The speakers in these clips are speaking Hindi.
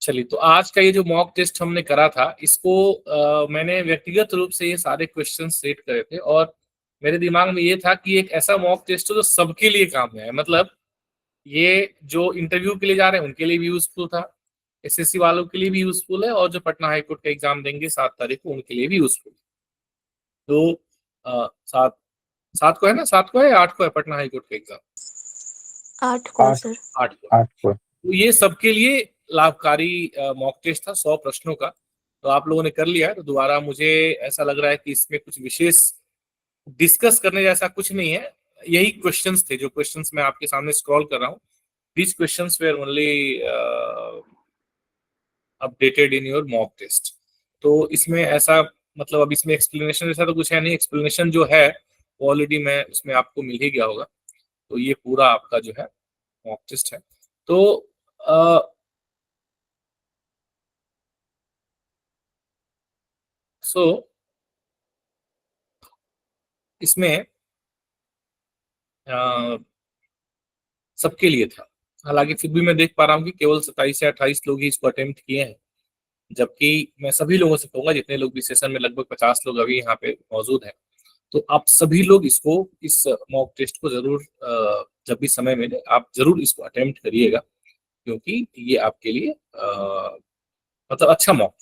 चलिए, तो आज का ये जो मॉक टेस्ट हमने करा था इसको मैंने व्यक्तिगत रूप से ये सारे क्वेश्चन सेट करे थे और मेरे दिमाग में ये था कि एक ऐसा मॉक टेस्ट हो जो सबके लिए काम में है। मतलब ये जो इंटरव्यू के लिए जा रहे हैं उनके लिए भी यूजफुल था, एसएससी वालों के लिए भी यूजफुल है, और जो पटना हाईकोर्ट का एग्जाम देंगे 7 तारीख को उनके लिए भी यूजफुल। तो 7 7 को है ना, 7 को है या 8 को है पटना हाईकोर्ट का एग्जाम? 8 को सर। 8 को। 8 को। तो ये सबके लिए लाभकारी मॉक टेस्ट था 100 प्रश्नों का। तो आप लोगों ने कर लिया है, तो दोबारा मुझे ऐसा लग रहा है कि इसमें कुछ विशेष डिस्कस करने जैसा कुछ नहीं है। यही क्वेश्चंस थे जो क्वेश्चंस मैं आपके सामने स्क्रॉल कर रहा हूँ। These questions were only updated in your mock test. तो इसमें ऐसा मतलब अब इसमें एक्सप्लेनेशन जैसा तो कुछ है नहीं। एक्सप्लेनेशन जो है ऑलरेडी मैं उसमें आपको मिल ही गया होगा। तो ये पूरा आपका जो है मॉक टेस्ट है। तो सो इसमें सबके लिए था। हालांकि फिर भी मैं देख पा रहा हूँ कि केवल 27 या 28 लोग ही इसको अटेम्प्ट किए हैं, जबकि मैं सभी लोगों से कहूंगा, जितने लोग भी सेशन में, लगभग 50 लोग अभी यहाँ पे मौजूद हैं, तो आप सभी लोग इसको, इस मॉक टेस्ट को जरूर जब भी समय मिले आप जरूर इसको अटेम्प्ट करिएगा, क्योंकि ये आपके लिए मतलब अच्छा मॉक,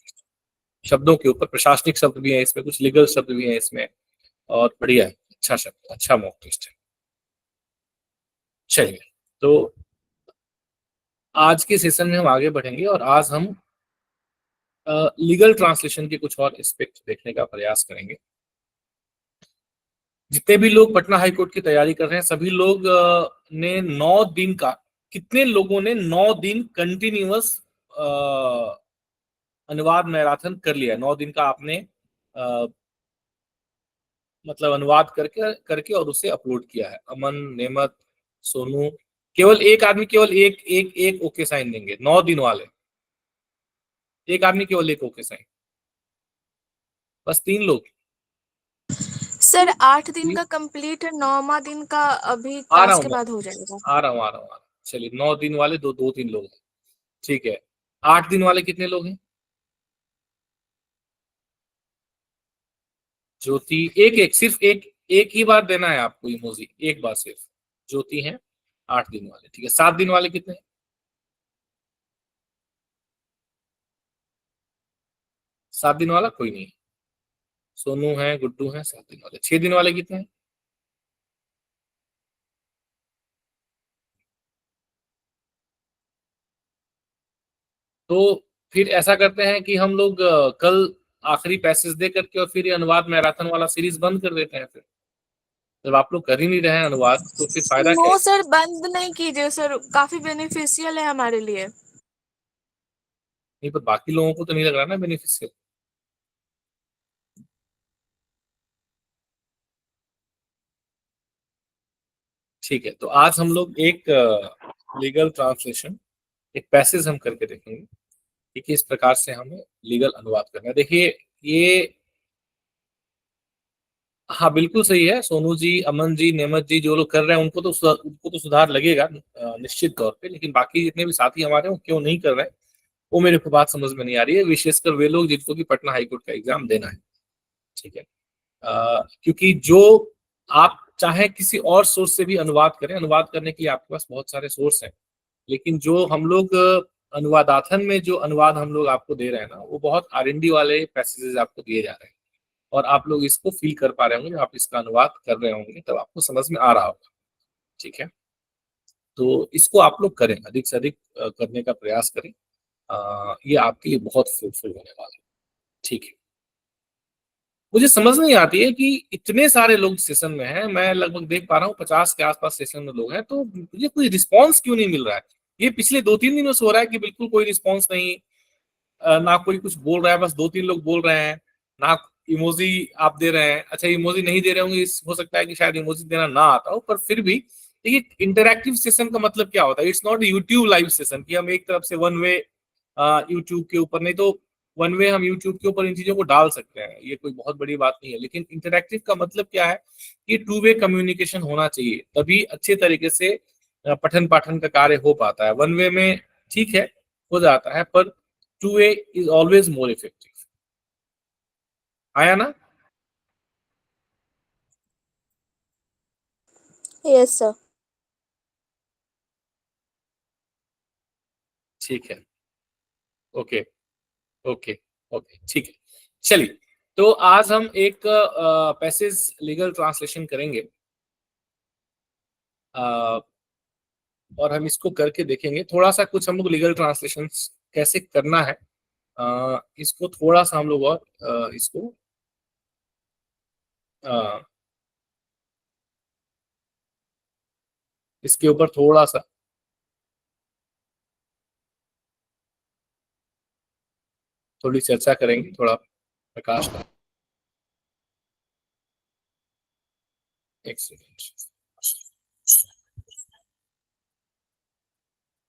शब्दों के ऊपर प्रशासनिक शब्द भी है इसमें, कुछ लीगल शब्द भी है इसमें, और बढ़िया है, अच्छा शब्द, अच्छा मॉक टेस्ट है। चलिए, तो आज के सेशन में हम आगे बढ़ेंगे और आज हम लीगल ट्रांसलेशन के कुछ और एस्पेक्ट देखने का प्रयास करेंगे। जितने भी लोग पटना हाईकोर्ट की तैयारी कर रहे हैं सभी लोग ने 9 दिन का, कितने लोगों ने 9 दिन कंटिन्यूअस अनुवाद मैराथन कर लिया है? 9 दिन का आपने मतलब अनुवाद करके करके और उसे अपलोड किया है। अमन, नेमत, सोनू, केवल एक आदमी केवल एक एक एक ओके साइन देंगे। 9 दिन वाले एक आदमी केवल एक ओके साइन, बस 3 लोग। सर 8 दिन का कंप्लीट है, 9वां दिन का अभी क्लास के बाद हो जाएगा। आ रहा हूँ। चलिए, 9 दिन वाले दो 3 लोग हैं, ठीक है। 8 दिन वाले कितने लोग हैं? ज्योति, एक सिर्फ एक ही बार देना है आपको इमोजी, एक बार सिर्फ। ज्योति हैं 8 दिन वाले, ठीक है। 7 दिन वाले कितने हैं? 7 दिन वाला कोई नहीं है। सोनू है, गुड्डू है 7 दिन वाले। 6 दिन वाले कितने हैं? तो फिर ऐसा करते हैं कि हम लोग कल आखिरी पैसेज दे करके और फिर ये अनुवाद मैराथन वाला सीरीज बंद कर देते हैं। फिर जब आप लोग कर ही नहीं रहे हैं अनुवाद तो फिर फायदा क्या है? नो सर, बंद नहीं कीजिए सर, काफी बेनिफिशियल है हमारे लिए। नहीं, पर बाकी लोगों को तो नहीं लग रहा ना बेनिफिशियल। ठीक है, तो आज हम लोग एक लीगल ट्रांसलेशन, एक पैसेज हम करके देखेंगे कि किस प्रकार से हमें लीगल अनुवाद करना है। देखिए, ये हाँ बिल्कुल सही है। सोनू जी, अमन जी, नेमत जी, जो लोग कर रहे हैं उनको तो सुधार लगेगा निश्चित तौर पे, लेकिन बाकी जितने भी साथी हमारे हैं वो क्यों नहीं कर रहे हैं वो मेरे को बात समझ में नहीं आ रही है। विशेषकर वे लोग जिनको कि पटना हाईकोर्ट का एग्जाम देना है, ठीक है। क्योंकि जो आप चाहे किसी और सोर्स से भी अनुवाद करें, अनुवाद करने के लिए आपके पास बहुत सारे सोर्स हैं, लेकिन जो हम लोग अनुवादाथन में जो अनुवाद हम लोग आपको दे रहे हैं ना, वो बहुत R&D वाले पैसेजेस आपको दिए जा रहे हैं, और आप लोग इसको फील कर पा रहे होंगे जब आप इसका अनुवाद कर रहे होंगे, तब आपको समझ में आ रहा होगा, ठीक है। तो इसको आप लोग करें, अधिक से अधिक करने का प्रयास करें। ये आपके लिए बहुत फ्रूटफुल होने वाला है, ठीक है। मुझे समझ नहीं आती है कि इतने सारे लोग सेशन में हैं, मैं लगभग देख पा रहा हूँ 50 के आसपास सेशन में लोग हैं, तो मुझे कोई रिस्पांस क्यों नहीं मिल रहा है? ये पिछले 2-3 दिनों से हो रहा है कि बिल्कुल कोई रिस्पांस नहीं, ना कोई कुछ बोल रहा है, बस 2-3 लोग बोल रहे हैं, ना इमोजी आप दे रहे हैं। अच्छा, इमोजी नहीं दे रहे होंगे, हो सकता है कि शायद इमोजी देना ना आता हो, पर फिर भी देखिए, इंटरैक्टिव सेशन का मतलब क्या होता है? It's not YouTube live session कि हम एक तरफ से वन वे यूट्यूब के ऊपर, नहीं तो वन वे हम यूट्यूब के ऊपर इन चीजों को डाल सकते हैं, ये कोई बहुत बड़ी बात नहीं है। लेकिन इंटरैक्टिव का मतलब क्या है कि टू वे कम्युनिकेशन होना चाहिए, तभी अच्छे तरीके से पठन पाठन का कार्य हो पाता है। वन वे में ठीक है, हो जाता है, पर 2A is always more effective. आया ना? Yes, sir. ठीक है, ओके ओके ओके, ठीक है। चलिए, तो आज हम एक पैसेज लीगल ट्रांसलेशन करेंगे, और हम इसको करके देखेंगे। थोड़ा सा कुछ हम लोग लीगल ट्रांसलेशन कैसे करना है, इसको थोड़ा सा हम लोग और इसको इसके ऊपर थोड़ा सा थोड़ी चर्चा करेंगे, थोड़ा प्रकाश का। एक सेकंड।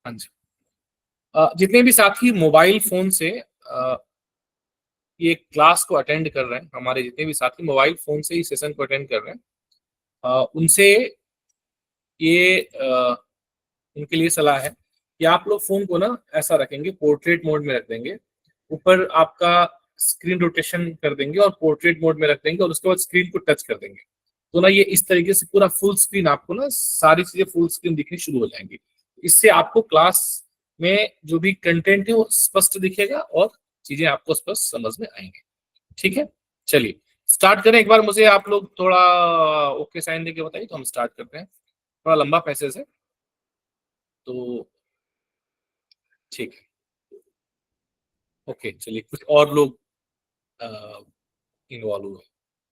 हाँ जी, जितने भी साथी मोबाइल फोन से ये क्लास को अटेंड कर रहे हैं, हमारे जितने भी साथी मोबाइल फोन से इस सेशन को अटेंड कर रहे हैं, उनसे ये उनके लिए सलाह है कि आप लोग फोन को ना ऐसा रखेंगे, पोर्ट्रेट मोड में रख देंगे, ऊपर आपका स्क्रीन रोटेशन कर देंगे और पोर्ट्रेट मोड में रख देंगे, और उसके बाद स्क्रीन को टच कर देंगे। तो ना ये इस तरीके से पूरा फुल स्क्रीन, आपको ना सारी चीजें फुल स्क्रीन दिखनी शुरू हो जाएंगी। इससे आपको क्लास में जो भी कंटेंट है वो स्पष्ट दिखेगा और चीजें आपको स्पष्ट समझ में आएंगे। ठीक है, चलिए स्टार्ट करें। एक बार मुझे आप लोग थोड़ा ओके साइन देके बताइए, तो हम स्टार्ट करते हैं। थोड़ा लंबा पैसेज है, तो ठीक है, ओके। चलिए, कुछ और लोग इन्वॉल्व हुए।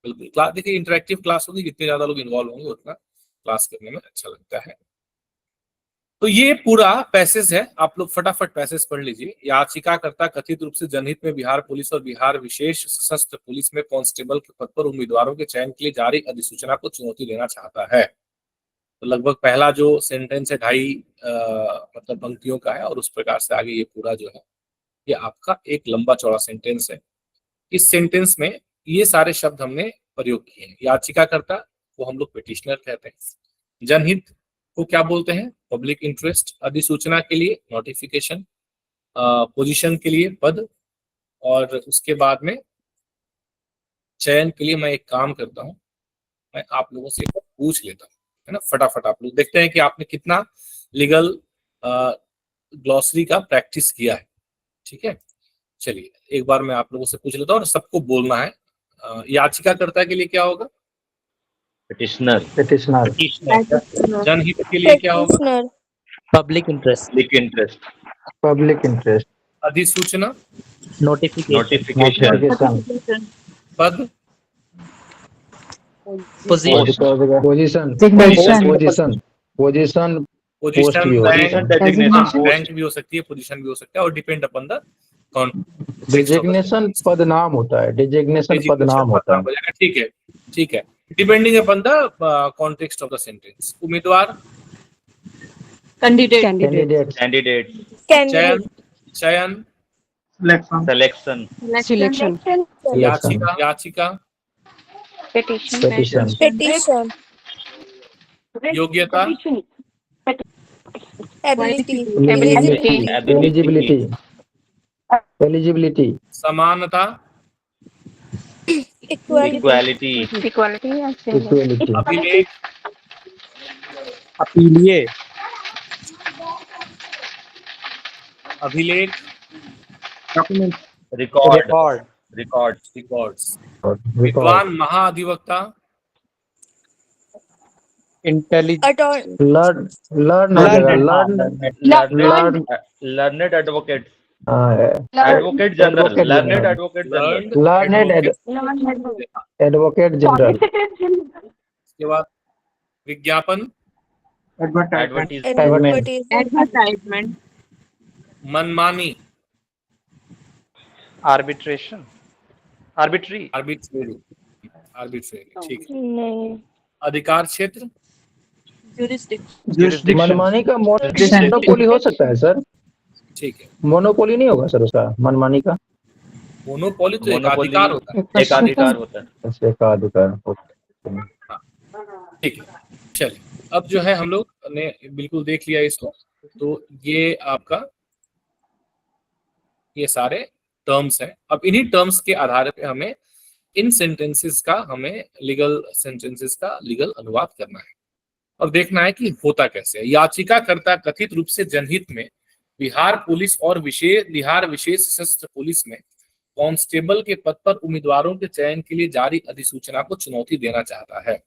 बिल्कुल, क्लास देखिए, इंटरेक्टिव क्लास होगी, जितने ज्यादा लोग इन्वॉल्व होंगे उतना क्लास करने में अच्छा लगता है। तो ये पूरा पैसेज है, आप लोग फटाफट पैसेज पढ़ लीजिए। याचिकाकर्ता कथित रूप से जनहित में बिहार पुलिस और बिहार विशेष सशस्त्र पुलिस में कांस्टेबल के पद पर उम्मीदवारों के चयन के लिए जारी अधिसूचना को चुनौती देना चाहता है। तो लगभग पहला जो सेंटेंस है 2.5 मतलब पंक्तियों का है, और उस प्रकार से आगे ये पूरा जो है ये आपका एक लंबा चौड़ा सेंटेंस है। इस सेंटेंस में ये सारे शब्द हमने प्रयोग किए हैं। याचिकाकर्ता को हम लोग पिटिशनर कहते हैं, जनहित को क्या बोलते हैं, पब्लिक इंटरेस्ट, अधिसूचना के लिए नोटिफिकेशन, पोजीशन के लिए पद, और उसके बाद में चयन के लिए मैं एक काम करता हूं, मैं आप लोगों से पूछ लेता हूं, है ना। फटाफट आप लोग देखते हैं कि आपने कितना लीगल ग्लॉसरी का प्रैक्टिस किया है। ठीक है, चलिए एक बार मैं आप लोगों से पूछ लेता हूँ, और सबको बोलना है। याचिकाकर्ता के लिए क्या होगा, पिटिशनर। पिटिशनर। जनहित के लिए क्या होगा, Petitioner. Public interest, public interest, public interest. अधिसूचना, नोटिफिकेशन, नोटिफिकेशन। पद, position, position. Position. Position. Position, भी होती है। रैंक, डेजिग्नेशन, रैंक भी हो सकती है, पोजीशन भी हो सकता है, और डिपेंड अपन द डिजिग्नेशन पदनाम होता है। डिजिग्नेशन पदनाम होता है। हो जाएगा। ठीक है, ठीक है, depending upon the context of the sentence. उम्मीदवार, कैंडिडेट। कैंडिडेट, चयन, चयन, सिलेक्शन, याचिका, याचिका, पिटिशन। Petition. योग्यता, Ability. एलिजिबिलिटी। एलिजिबिलिटी। समानता, Equality. Equality, equality. अभिलेख, अपीलिए, अभिलेख, रिकॉर्ड, रिकॉर्ड्स, विद्वान महाधिवक्ता, intelligent, learned advocate, advocate general, learned advocate general, advocate general. उसके बाद विज्ञापन, Advertisement. मनमानी, आर्बिट्रेशन, आर्बिट्री, आर्बिट्रेरी, ठीक है। नहीं. अधिकार क्षेत्र, मनमानी का मोनोपोली हो सकता है सर। ठीक है। मोनोपोली नहीं होगा सर उसका, मनमानी का। मोनोपोली तो एकाधिकार होता है। एकाधिकार होता है। एकाधिकार। ठीक है, चलिए अब जो है हम लोग ने बिल्कुल देख लिया इसको। तो ये आपका ये सारे टर्म्स हैं। अब इन्हीं टर्म्स के आधार पे हमें इन सेंटेंसेस का हमें लीगल सेंटेंसेस का लीगल अनुवाद करना है और देखना है कि होता कैसे है। याचिकाकर्ता कथित रूप से जनहित में बिहार पुलिस और बिहार विशेष सशस्त्र पुलिस में कांस्टेबल के पद पर उम्मीदवारों के चयन के लिए जारी अधिसूचना को चुनौती देना चाहता है।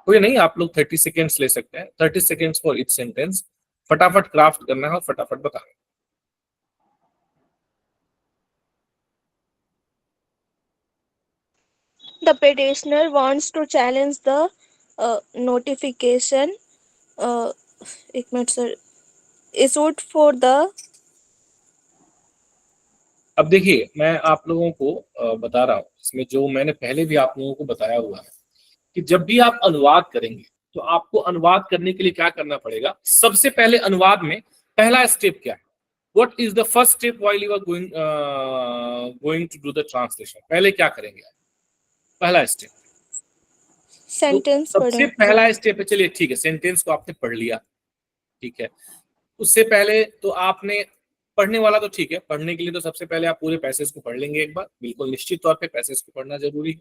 कोई नहीं, आप लोग 30 सेकेंड्स ले सकते हैं, 30 सेकेंड्स फॉर ईच सेंटेंस। फटाफट क्राफ्ट करना है और फटाफट बताना है। The petitioner wants to challenge the notification एक minute sir issued for the। अब देखिए, मैं आप लोगों को बता रहा हूं, इसमें जो मैंने पहले भी आप लोगों को बताया हुआ है कि जब भी आप अनुवाद करेंगे तो आपको अनुवाद करने के लिए क्या करना पड़ेगा। सबसे पहले अनुवाद में पहला स्टेप क्या है? What is the first step while you are going to do the translation? पहले क्या करेंगे? पहला स्टेप सेंटेंस तो सबसे पहला स्टेप है, चलिए ठीक है, सेंटेंस को आपने पढ़ लिया, ठीक है। उससे पहले तो आपने पढ़ने वाला तो ठीक है, पढ़ने के लिए तो सबसे पहले आप पूरे पैसेज को पढ़ लेंगे एक बार, बिल्कुल निश्चित तौर पे पैसेज को पढ़ना जरूरी है।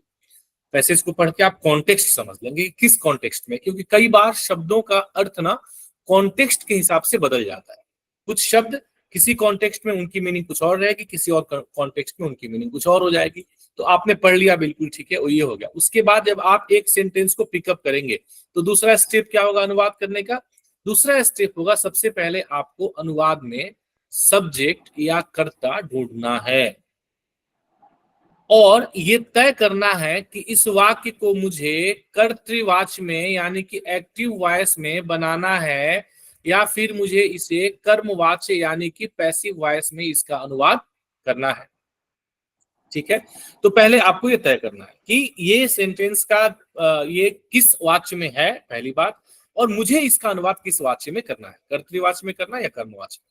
पैसेज को पढ़ के आप कॉन्टेक्स्ट समझ लेंगे, किस कॉन्टेक्स्ट में, क्योंकि कई बार शब्दों का अर्थ ना कॉन्टेक्स्ट के हिसाब से बदल जाता है। कुछ शब्द किसी कॉन्टेक्स्ट में उनकी मीनिंग कुछ और रहेगी, किसी और कॉन्टेक्स्ट में उनकी मीनिंग कुछ और हो जाएगी। तो आपने पढ़ लिया, बिल्कुल ठीक है, वो ये हो गया। उसके बाद जब आप एक सेंटेंस को पिकअप करेंगे तो दूसरा स्टेप क्या होगा अनुवाद करने का? दूसरा स्टेप होगा, सबसे पहले आपको अनुवाद में सब्जेक्ट या कर्ता ढूंढना है और ये तय करना है कि इस वाक्य को मुझे कर्तृवाच्य में यानी कि एक्टिव वॉइस में बनाना है या फिर मुझे इसे कर्मवाच्य यानी कि पैसिव वॉइस में इसका अनुवाद करना है। ठीक है, तो पहले आपको ये तय करना है कि ये सेंटेंस का ये किस वाच्य में है, पहली बात, और मुझे इसका अनुवाद किस वाच्य में करना है, कर्तृवाच्य में करना है या कर्मवाच्य में,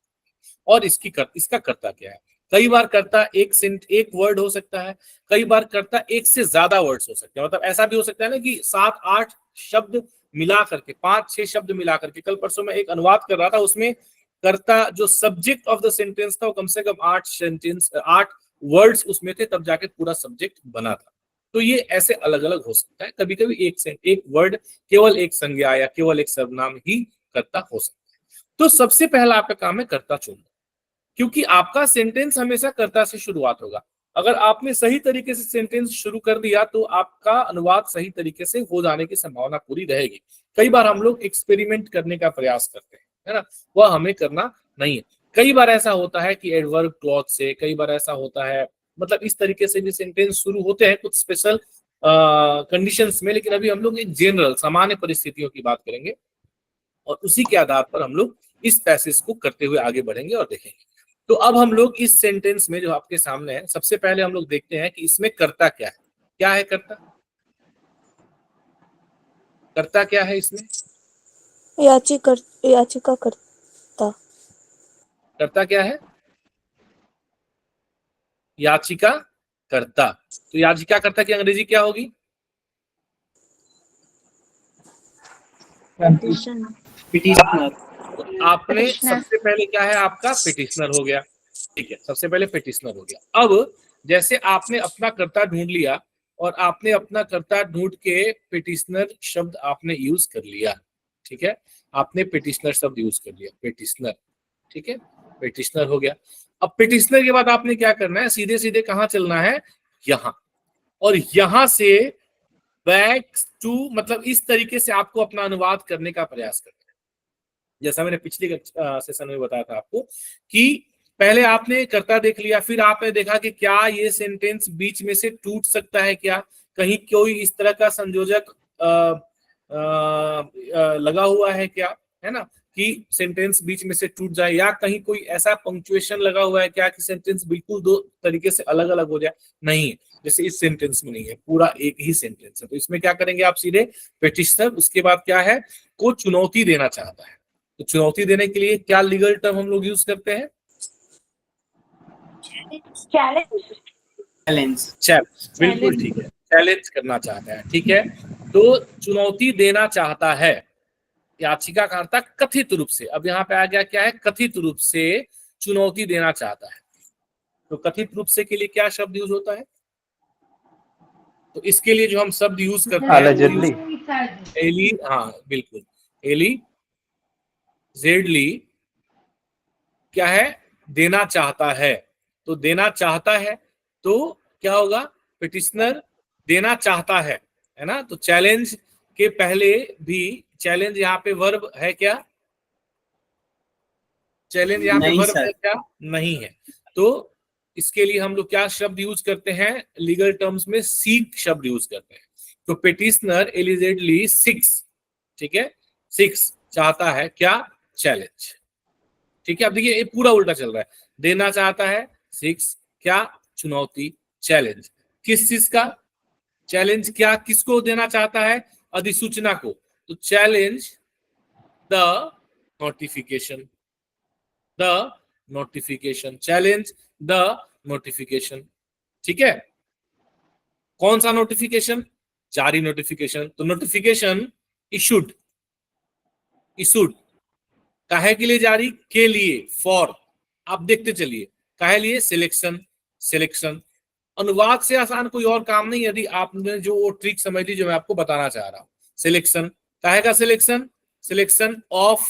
और इसका कर्ता क्या है। कई बार कर्ता एक वर्ड हो सकता है, कई बार कर्ता एक से ज्यादा वर्ड्स हो सकते हैं। मतलब ऐसा भी हो सकता है ना कि 7-8 शब्द मिला करके, 5-6 शब्द मिला करके, कल परसों में एक अनुवाद कर रहा था, उसमें कर्ता जो सब्जेक्ट ऑफ द सेंटेंस था वो कम से कम 8 वर्ड्स उसमें थे, तब जाके पूरा सब्जेक्ट बना था। तो ये ऐसे अलग अलग हो सकता है। कभी कभी एक वर्ड केवल एक संज्ञा या केवल एक सर्वनाम ही कर्ता हो सकता है। तो सबसे पहला आपका काम है कर्ता चुनना, क्योंकि आपका सेंटेंस हमेशा कर्ता से शुरुआत होगा। अगर आपने सही तरीके से सेंटेंस शुरू कर दिया तो आपका अनुवाद सही तरीके से हो जाने की संभावना पूरी रहेगी। कई बार हम लोग एक्सपेरिमेंट करने का प्रयास करते हैं, है ना, वह हमें करना नहीं है। कई बार ऐसा होता है कि एडवर्ब क्लॉज से, कई बार ऐसा होता है, मतलब इस तरीके से भी सेंटेंस शुरू होते हैं कुछ स्पेशल कंडीशंस में, लेकिन अभी हम लोग एक जनरल सामान्य परिस्थितियों की बात करेंगे और उसी के आधार पर हम लोग इस पैसेज को करते हुए आगे बढ़ेंगे और देखेंगे। तो अब हम लोग इस सेंटेंस में जो आपके सामने है, सबसे पहले हम लोग देखते हैं कि इसमें कर्ता क्या है। क्या है कर्ता? कर्ता क्या है इसमें? याचिकाकर्ता। कर्ता क्या है? याचिका कर्ता। तो याचिका कर्ता की अंग्रेजी क्या होगी? पिटीशनर। आपने सबसे पहले क्या है, आपका पिटिशनर हो गया। ठीक है, सबसे पहले पिटिशनर हो गया। अब जैसे आपने अपना कर्ता ढूंढ लिया और आपने अपना कर्ता ढूंढ के पिटिशनर शब्द आपने यूज कर लिया, ठीक है, आपने पिटिशनर शब्द यूज कर लिया, पिटिशनर, ठीक है, पिटिशनर हो गया। अब पिटिशनर के बाद आपने क्या करना है, सीधे सीधे कहाँ चलना है, यहां, और यहां से बैक टू, मतलब इस तरीके से आपको अपना अनुवाद करने का प्रयास करना है। जैसा मैंने पिछले सेशन में बताया था आपको कि पहले आपने कर्ता देख लिया, फिर आपने देखा कि क्या ये सेंटेंस बीच में से टूट सकता है, क्या कहीं कोई इस तरह का संयोजक लगा हुआ है क्या, है ना, कि सेंटेंस बीच में से टूट जाए, या कहीं कोई ऐसा पंक्चुएशन लगा हुआ है क्या कि सेंटेंस बिल्कुल दो तरीके से अलग अलग हो जाए। नहीं, जैसे इस सेंटेंस में नहीं है, पूरा एक ही सेंटेंस है। तो इसमें क्या करेंगे आप, सीधे पिटिशनर, उसके बाद क्या है, को चुनौती देना चाहता है। तो चुनौती देने के लिए क्या लीगल टर्म हम लोग यूज करते हैं? चैलेंज। बिल्कुल ठीक है, चैलेंज करना चाहता है, ठीक है। तो चुनौती देना चाहता है याचिकाकर्ता कथित रूप से। अब यहाँ पे आ गया क्या है, कथित रूप से चुनौती देना चाहता है। तो कथित रूप से के लिए क्या शब्द यूज होता है? तो इसके लिए जो हम शब्द यूज करते हैं Allegedly. हाँ बिल्कुल, एलिजेडली क्या है? देना चाहता है। तो देना चाहता है तो क्या होगा? पिटिशनर देना चाहता है ना? तो चैलेंज के पहले भी चैलेंज यहाँ पे वर्ब है क्या? चैलेंज यहाँ पे नहीं वर्ब सर। है क्या? नहीं है। तो इसके लिए हम लोग क्या शब्द यूज करते हैं? लीगल टर्म्स में सीक शब्द यूज करते हैं। तो पिटिशनर एलिजेडली सीक्स, ठीक है, सीक्स चाहता है क्या? चैलेंज। ठीक है, अब देखिए ये पूरा उल्टा चल रहा है। देना चाहता है सीक्स क्या? चुनौती, चैलेंज। किस चीज का चैलेंज? क्या किसको देना चाहता है? अधिसूचना को। तो challenge the notification, the notification, challenge the notification. ठीक है, कौन सा नोटिफिकेशन? जारी नोटिफिकेशन। तो नोटिफिकेशन इशूड, इशूड काहे के लिए जारी? के लिए, फॉर। आप देखते चलिए काहे लिए? Selection, selection. अनुवाद से आसान कोई और काम नहीं, यदि आपने जो वो ट्रिक समझ ली जो मैं आपको बताना चाह रहा हूं। सिलेक्शन काहे का? सिलेक्शन, सिलेक्शन ऑफ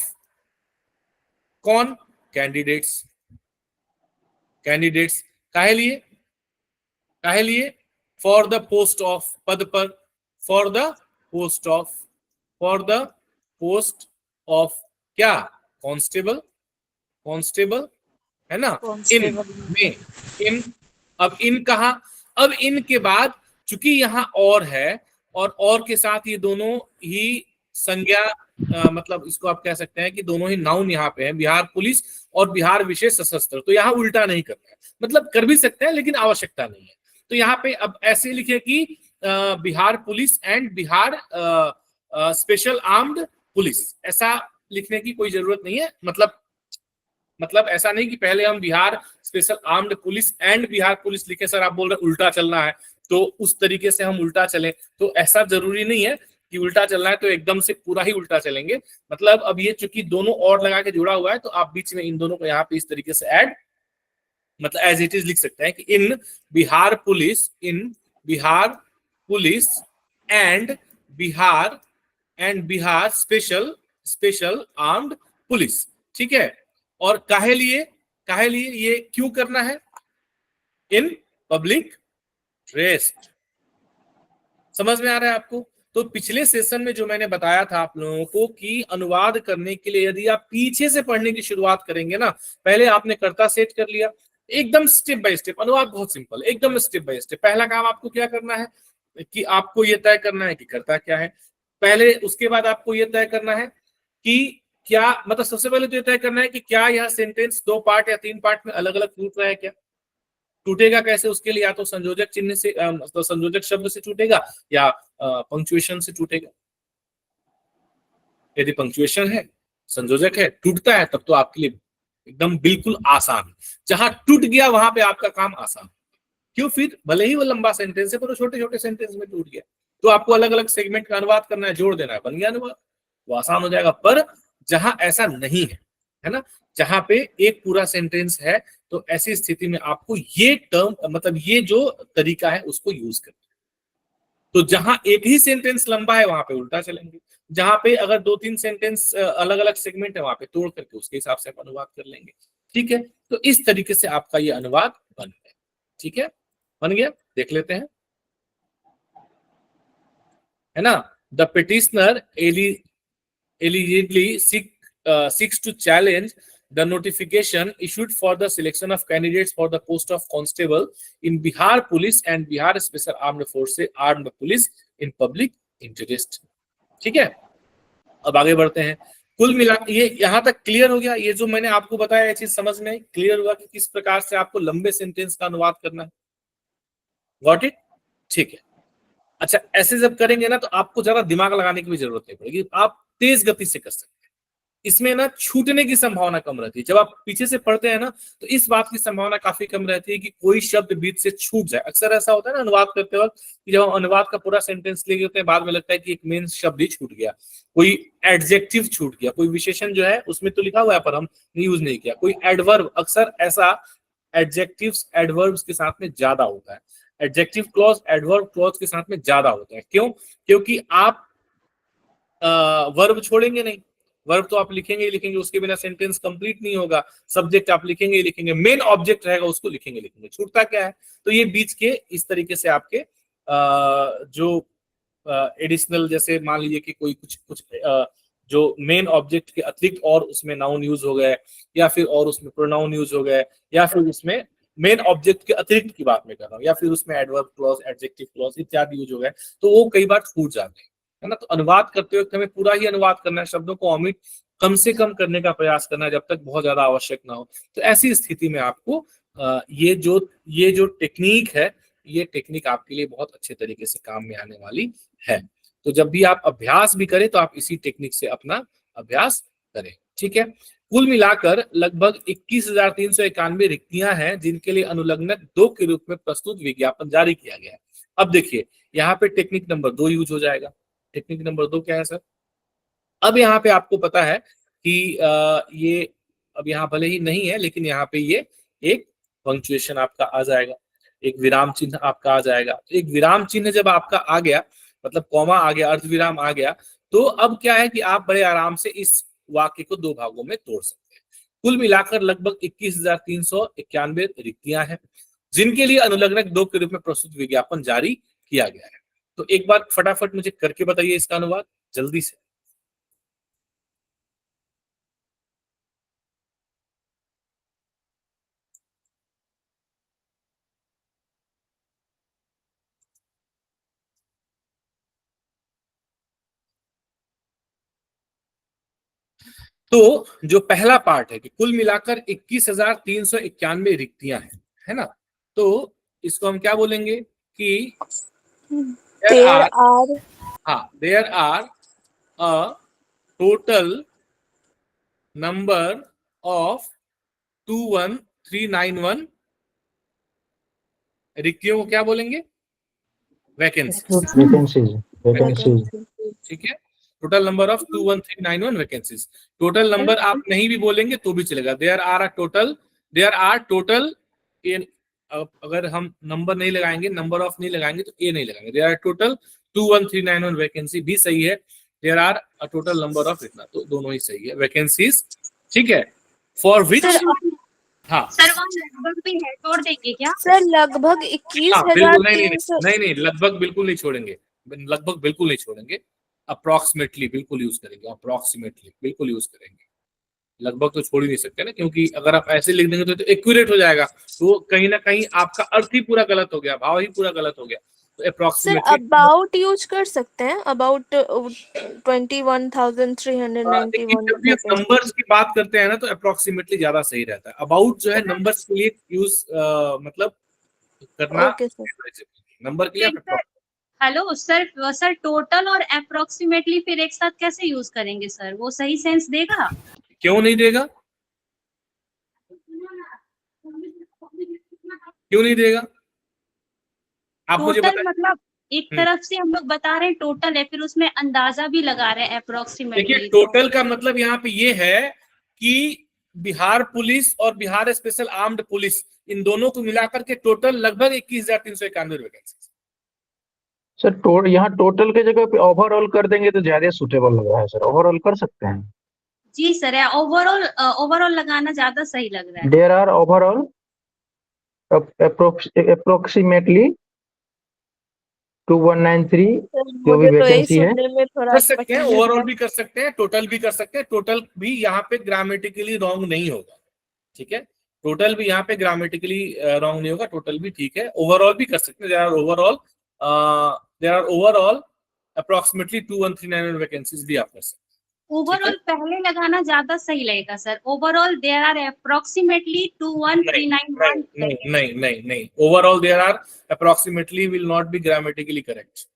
कौन? Candidates, candidates. काहे लिए? काहे लिए? फॉर द पोस्ट ऑफ, पद पर, for the post of, for the post of क्या? कांस्टेबल, कांस्टेबल है ना? इन में, इन। अब इन कहा? अब इन के बाद चूंकि यहाँ और है और के साथ ये दोनों ही संज्ञा मतलब इसको आप कह सकते हैं कि दोनों ही नाउन यहाँ पे हैं, बिहार पुलिस और बिहार विशेष सशस्त्र। तो यहाँ उल्टा नहीं करना है, मतलब कर भी सकते हैं लेकिन आवश्यकता नहीं है। तो यहाँ पे अब ऐसे लिखे कि Bihar police and Bihar special armed police, ऐसा लिखने की कोई जरूरत नहीं है। मतलब ऐसा नहीं कि पहले हम Bihar special armed police and Bihar police लिखे। सर आप बोल रहे उल्टा चलना है, तो उस तरीके से हम उल्टा चलें, तो ऐसा जरूरी नहीं है कि उल्टा चलना है तो एकदम से पूरा ही उल्टा चलेंगे। मतलब अब ये चूंकि दोनों और लगा के जुड़ा हुआ है तो आप बीच में इन दोनों को यहाँ पे इस तरीके से ऐड, मतलब एज इट इज लिख सकते हैं कि in Bihar police, in Bihar police and Bihar special armed police. ठीक है, और काहे लिए? काहे लिए ये क्यों करना है? In public interest. समझ में आ रहा है आपको? तो पिछले सेशन में जो मैंने बताया था आप लोगों को कि अनुवाद करने के लिए यदि आप पीछे से पढ़ने की शुरुआत करेंगे ना, पहले आपने कर्ता सेट कर लिया, एकदम स्टेप बाय स्टेप। अनुवाद बहुत सिंपल, एकदम स्टेप बाय स्टेप। पहला काम आपको क्या करना है कि आपको यह तय करना है कि कर्ता क्या है पहले। उसके बाद आपको यह तय करना है कि क्या, मतलब सबसे पहले तो यह तय करना है कि क्या यह सेंटेंस 2 पार्ट या 3 पार्ट में अलग अलग टूट रहा है क्या? टूटेगा कैसे? उसके लिए या तो संयोजक चिन्ह से तो संयोजक शब्द से टूटेगा या पंक्चुएशन से टूटेगा। यदि पंक्चुएशन है, संयोजक है, टूटता है, तब तो आपके लिए एकदम बिल्कुल आसान। जहां टूट गया वहां पे आपका काम आसान। क्यों? फिर भले ही वो लंबा सेंटेंस है पर वो छोटे छोटे सेंटेंस में टूट गया, तो आपको अलग अलग सेगमेंट का अनुवाद करना है, जोड़ देना है, बन गया अनुवाद, वो आसान हो जाएगा। पर जहां ऐसा नहीं है ना, जहां पे एक पूरा सेंटेंस है, तो ऐसी स्थिति में आपको ये टर्म, मतलब ये जो तरीका है उसको यूज करना है। तो जहां एक ही सेंटेंस लंबा है वहां पे उल्टा चलेंगे, जहां पे अगर 2-3 सेंटेंस अलग अलग सेगमेंट है वहां पे तोड़ करके उसके हिसाब से आप अनुवाद कर लेंगे। ठीक है, तो इस तरीके से आपका ये अनुवाद बन गया। ठीक है, बन गया, देख लेते हैं, है ना। The petitioner allegedly seeks to challenge the notification issued for the selection of candidates for the post of constable in Bihar Police and Bihar Special Armed Forces Armed Police in Public Interest। ठीक है, अब आगे बढ़ते हैं। कुल मिला ये यहां तक क्लियर हो गया? ये जो मैंने आपको बताया ये चीज समझ में क्लियर हुआ कि किस प्रकार से आपको लंबे सेंटेंस का अनुवाद करना है? Got it? ठीक है। अच्छा, ऐसे जब करेंगे ना तो आपको ज्यादा दिमाग लगाने की भी जरूरत नहीं पड़ेगी, आप तेज गति से कर सकते हैं। इसमें ना छूटने की संभावना कम रहती है। जब आप पीछे से पढ़ते हैं ना तो इस बात की संभावना काफी कम रहती है कि कोई शब्द बीच से छूट जाए। अक्सर ऐसा होता है ना अनुवाद करते वक्त कि जब हम अनुवाद का पूरा सेंटेंस लिख लेते हैं बाद में लगता है कि एक मेन शब्द ही छूट गया, कोई एडजेक्टिव छूट गया, कोई विशेषण जो है उसमें तो लिखा हुआ है पर हम यूज नहीं किया, कोई एडवर्ब। अक्सर ऐसा एडजेक्टिव्स एडवर्ब्स के साथ में ज्यादा होता है, एडजेक्टिव क्लॉज एडवर्ब क्लॉज के साथ में ज्यादा होता है। क्यों? क्योंकि आप वर्ब छोड़ेंगे नहीं, वर्ब तो आप लिखेंगे ही लिखेंगे, उसके बिना सेंटेंस कंप्लीट नहीं होगा। सब्जेक्ट आप लिखेंगे ही लिखेंगे, मेन ऑब्जेक्ट रहेगा उसको लिखेंगे लिखेंगे, छूटता क्या है? तो ये बीच के इस तरीके से आपके जो एडिशनल, जैसे मान लीजिए कि कोई कुछ कुछ जो मेन ऑब्जेक्ट के अतिरिक्त और उसमें नाउन यूज हो गए, या फिर और उसमें प्रोनाउन यूज हो गए, या फिर उसमें मेन ऑब्जेक्ट के अतिरिक्त की बात मैं कर रहा हूँ, या फिर उसमें एडवर्ब क्लॉज एडजेक्टिव क्लॉज इत्यादि यूज हो गए, तो वो कई बार छूट जाते हैं, है ना। तो अनुवाद करते वक्त हमें पूरा ही अनुवाद करना है, शब्दों को ऑमिट कम से कम करने का प्रयास करना है जब तक बहुत ज्यादा आवश्यक ना हो। तो ऐसी स्थिति में आपको ये जो टेक्निक है, ये टेक्निक आपके लिए बहुत अच्छे तरीके से काम में आने वाली है। तो जब भी आप अभ्यास भी करें तो आप इसी टेक्निक से अपना अभ्यास करें, ठीक है। कुल मिलाकर लगभग 21,391 रिक्तियां हैं जिनके लिए अनुलग्नक 2 के रूप में प्रस्तुत विज्ञापन जारी किया गया है। अब देखिए यहाँ पे टेक्निक नंबर 2 यूज हो जाएगा। टेक्निक नंबर 2 क्या है सर? अब यहाँ पे आपको पता है कि ये अब यहाँ भले ही नहीं है लेकिन यहाँ पे ये एक पंक्चुएशन आपका आ जाएगा, एक विराम चिन्ह आपका आ जाएगा। तो एक विराम चिन्ह जब आपका आ गया, मतलब कॉमा आ गया, अर्धविराम आ गया, तो अब क्या है कि आप बड़े आराम से इस वाक्य को 2 भागों में तोड़ सकते हैं। कुल मिलाकर लगभग 21,391 रिक्तियां हैं जिनके लिए अनुलग्नक 2 के रूप में प्रस्तुत विज्ञापन जारी किया गया है। तो एक बार फटाफट मुझे करके बताइए इसका अनुवाद जल्दी से। तो जो पहला पार्ट है कि कुल मिलाकर 21,391 रिक्तियां हैं, है ना। तो इसको हम क्या बोलेंगे कि there are a total number of 21,391 रिक्तियों को क्या बोलेंगे? वैकेंसीज, ठीक है। Total number of 21,391 vacancies. Total number आप नहीं भी बोलेंगे तो भी चलेगा। देयर आर टोटल अगर हम नंबर नहीं लगाएंगे, नंबर ऑफ नहीं लगाएंगे तो ए नहीं लगाएंगे। देयर आर टोटल 21,391 वैकेंसी भी सही है। There are a total number of इतना, तो दोनों ही सही है, वैकेंसीज, ठीक है। फॉर विच हाँ सर वहाँ लगभग भी है, छोड़ देंगे क्या? सर लगभग 21,300। नहीं, लगभग बिल्कुल नहीं छोड़ेंगे, लगभग बिल्कुल नहीं छोड़ेंगे। अप्रोक्सीमेटली बिल्कुल यूज करेंगे, अप्रोक्सीमेटली बिल्कुल यूज करेंगे। लगभग तो छोड़ ही नहीं सकते ना, क्योंकि अगर आप ऐसे लिख देंगे तो एक्यूरेट हो जाएगा, तो कहीं ना कहीं आपका अर्थ ही पूरा गलत हो गया, भाव ही पूरा गलत हो गया। तो सर अप्रोक्सीमेटली अबाउट यूज कर सकते हैं, अबाउट 21,391 नंबर्स की बात करते हैं ना तो अप्रोक्सीमेटली ज्यादा सही रहता है। अबाउट जो है नंबर्स के लिए यूज मतलब करना, नंबर के लिए। हेलो सर टोटल और अप्रोक्सीमेटली फिर एक साथ कैसे यूज करेंगे सर? वो सही सेंस देगा? क्यों नहीं देगा? क्यों नहीं देगा? आप मुझे टोटल बताइए। मतलब एक तरफ से हम लोग बता रहे हैं टोटल है, फिर उसमें अंदाजा भी लगा रहे हैं अप्रोक्सीमेटली। देखिए टोटल का मतलब यहाँ पे ये है कि बिहार पुलिस और बिहार स्पेशल आर्म्ड पुलिस, इन दोनों को मिलाकर के टोटल लगभग 21,391 वैकेंसी। सर यहाँ टोटल के जगह पे ओवरऑल कर देंगे तो ज्यादा सुटेबल लग रहा है सर, ओवरऑल कर सकते हैं? जी सर, ओवरऑल लगाना ज्यादा सही लग रहा है। देयर आर ओवरऑल अप्रोक्सीमेटली 2193 जो भी वैकेंसी है। कर सकते हैं, ओवरऑल भी कर सकते हैं, टोटल भी कर सकते हैं। टोटल भी यहाँ पे ग्रामेटिकली रॉन्ग नहीं होगा, ठीक है। टोटल भी यहाँ पे ग्रामेटिकली रॉन्ग नहीं होगा, टोटल भी ठीक है। ओवरऑल भी कर सकते हैं। There are overall approximately 21,391 vacancies भी आप कर सकते हैं। ओवरऑल पहले लगाना ज्यादा सही लगेगा sir. Overall there are approximately 21,391। नहीं, overall there are approximately will not be grammatically correct,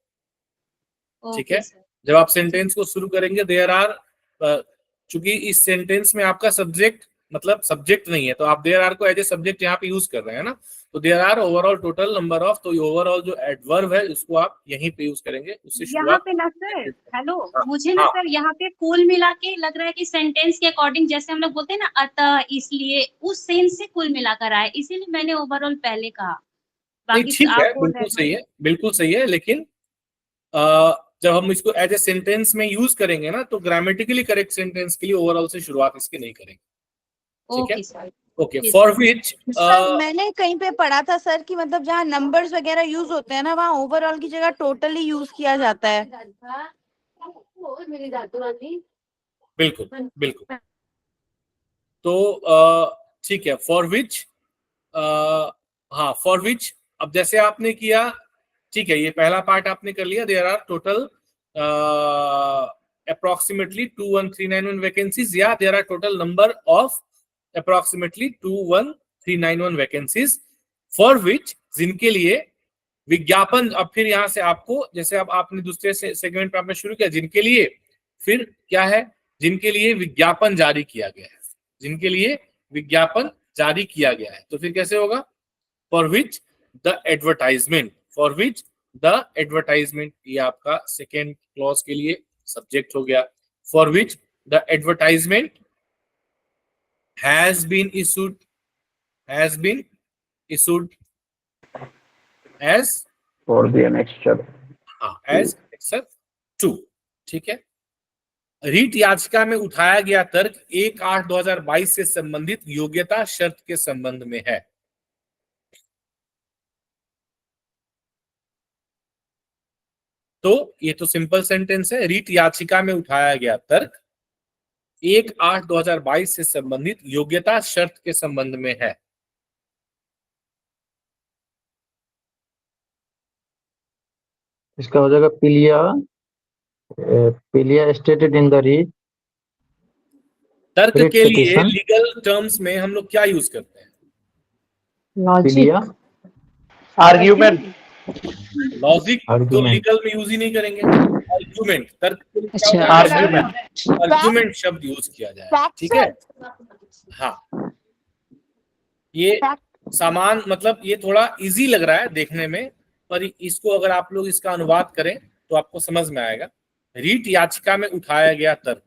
ठीक है। जब आप सेंटेंस को शुरू करेंगे देयर आर चूंकि इस सेंटेंस में आपका सब्जेक्ट मतलब सब्जेक्ट नहीं है, तो आप देयर आर को एज ए सब्जेक्ट यहाँ पे यूज कर रहे हैं ना, तो there are overall total number of, तो ओवरऑल जो एडवर्ब है उसको आप यहीं पे यूज करेंगे, उससे यहाँ शुरुआत। पे ना सर, हेलो, हाँ, मुझे ना हाँ। सर यहाँ पे कुल मिला के लग रहा है कि सेंटेंस के अकॉर्डिंग, जैसे हम लोग बोलते हैं ना अतः, इसलिए, उस सेंस से कुल मिलाकर आया, इसीलिए मैंने ओवरऑल पहले कहा। नहीं बाकी ठीक है, आप बोल बिल्कुल रहे सही हैं है, बिल्कुल सही है, लेकिन अ, जब हम इसको एज ए सेंटेंस में यूज करेंगे ना, तो ग्रामेटिकली करेक्ट सेंटेंस के लिए ओवरऑल से शुरुआत इसकी नहीं करेंगे। ठीक है, okay sir. Okay. For which sir मैंने कहीं पे पढ़ा था सर कि मतलब जहाँ नंबर्स वगैरह यूज होते हैं ना, वहाँ ओवरऑल की जगह टोटली यूज किया जाता है। बिल्कुल बिल्कुल। तो ठीक है, फॉर विच, हाँ फॉर विच, अब जैसे आपने किया, ठीक है, ये पहला पार्ट आपने कर लिया, there are total approximately 21391 vacancies, या there are total number of approximately 21391 vacancies, for which, जिनके लिए विज्ञापन, अब फिर यहां से आपको, जैसे अब आपने दूसरे सेगमेंट पे आपने शुरू किया, जिनके लिए, फिर क्या है, जिनके लिए विज्ञापन जारी किया गया है, जिनके लिए विज्ञापन जारी किया गया है, तो फिर कैसे होगा, for which the advertisement, for which the advertisement, ये आपका सेकेंड क्लॉज के लिए सब्जेक्ट हो गया, for which the advertisement has been issued as for the annexure, as annexure 2। ठीक है, रीट याचिका में उठाया गया तर्क 1/8/2022 से संबंधित योग्यता शर्त के संबंध में है। तो ये तो सिंपल सेंटेंस है, रीट याचिका में उठाया गया तर्क 1/8/2022 से संबंधित योग्यता शर्त के संबंध में है। इसका हो जाएगा पिलिया स्टेटेड इन द रीट। तर्क Writ के लिए petition। लीगल टर्म्स में हम लोग क्या यूज करते हैं? पिलिया आर्ग्यूमेंट, लॉजिक तो Argument। लीगल में यूज ही नहीं करेंगे, आर्ग्यूमेंट, तर्क के लिए क्या होता है? आर्ग्यूमेंट, आर्ग्यूमेंट शब्द यूज किया जाए। ठीक है, हाँ, ये सामान, मतलब ये थोड़ा इजी लग रहा है देखने में, पर इसको अगर आप लोग इसका अनुवाद करें तो आपको समझ में आएगा। रीट याचिका में उठाया गया तर्क,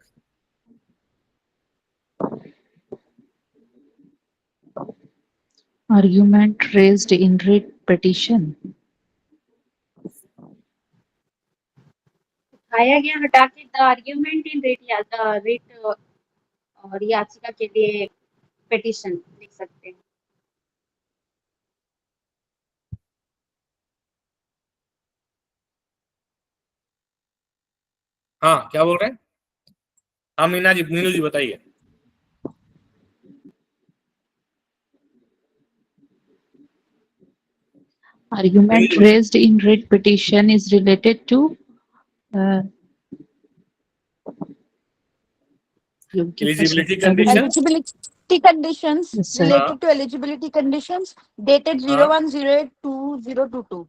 Argument raised in writ petition. उठाया गया हटा के द आर्ग्यूमेंट इन रेट, या द रेट और याचिका के लिए पिटीशन लिख सकते हैं। हाँ क्या बोल रहे हैं? हाँ मीनू जी बताइए। Argument raised in writ petition is related to Eligibility conditions? Eligibility conditions Yes, sir. related to eligibility conditions dated 01/08/2022.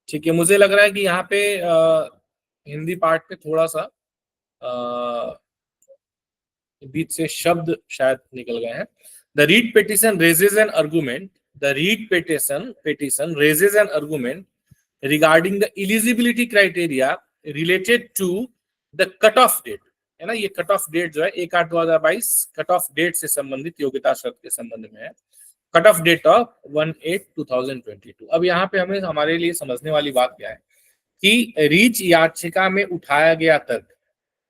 ठीक है, मुझे लग रहा है कि यहाँ पे हिंदी पार्ट पे थोड़ा सा बीच से शब्द शायद निकल गए हैं। The writ petition raises an argument, the writ petition raises an argument regarding the eligibility criteria related to the cut off date, है ना, ये कट ऑफ डेट जो है 1/8/2022 कट ऑफ डेट से संबंधित योग्यता शर्त के संबंध में है, कट ऑफ डेट ऑफ 1/8/2022। अब यहाँ पे हमें, हमारे लिए समझने वाली बात क्या है कि रीट याचिका में उठाया गया तर्क,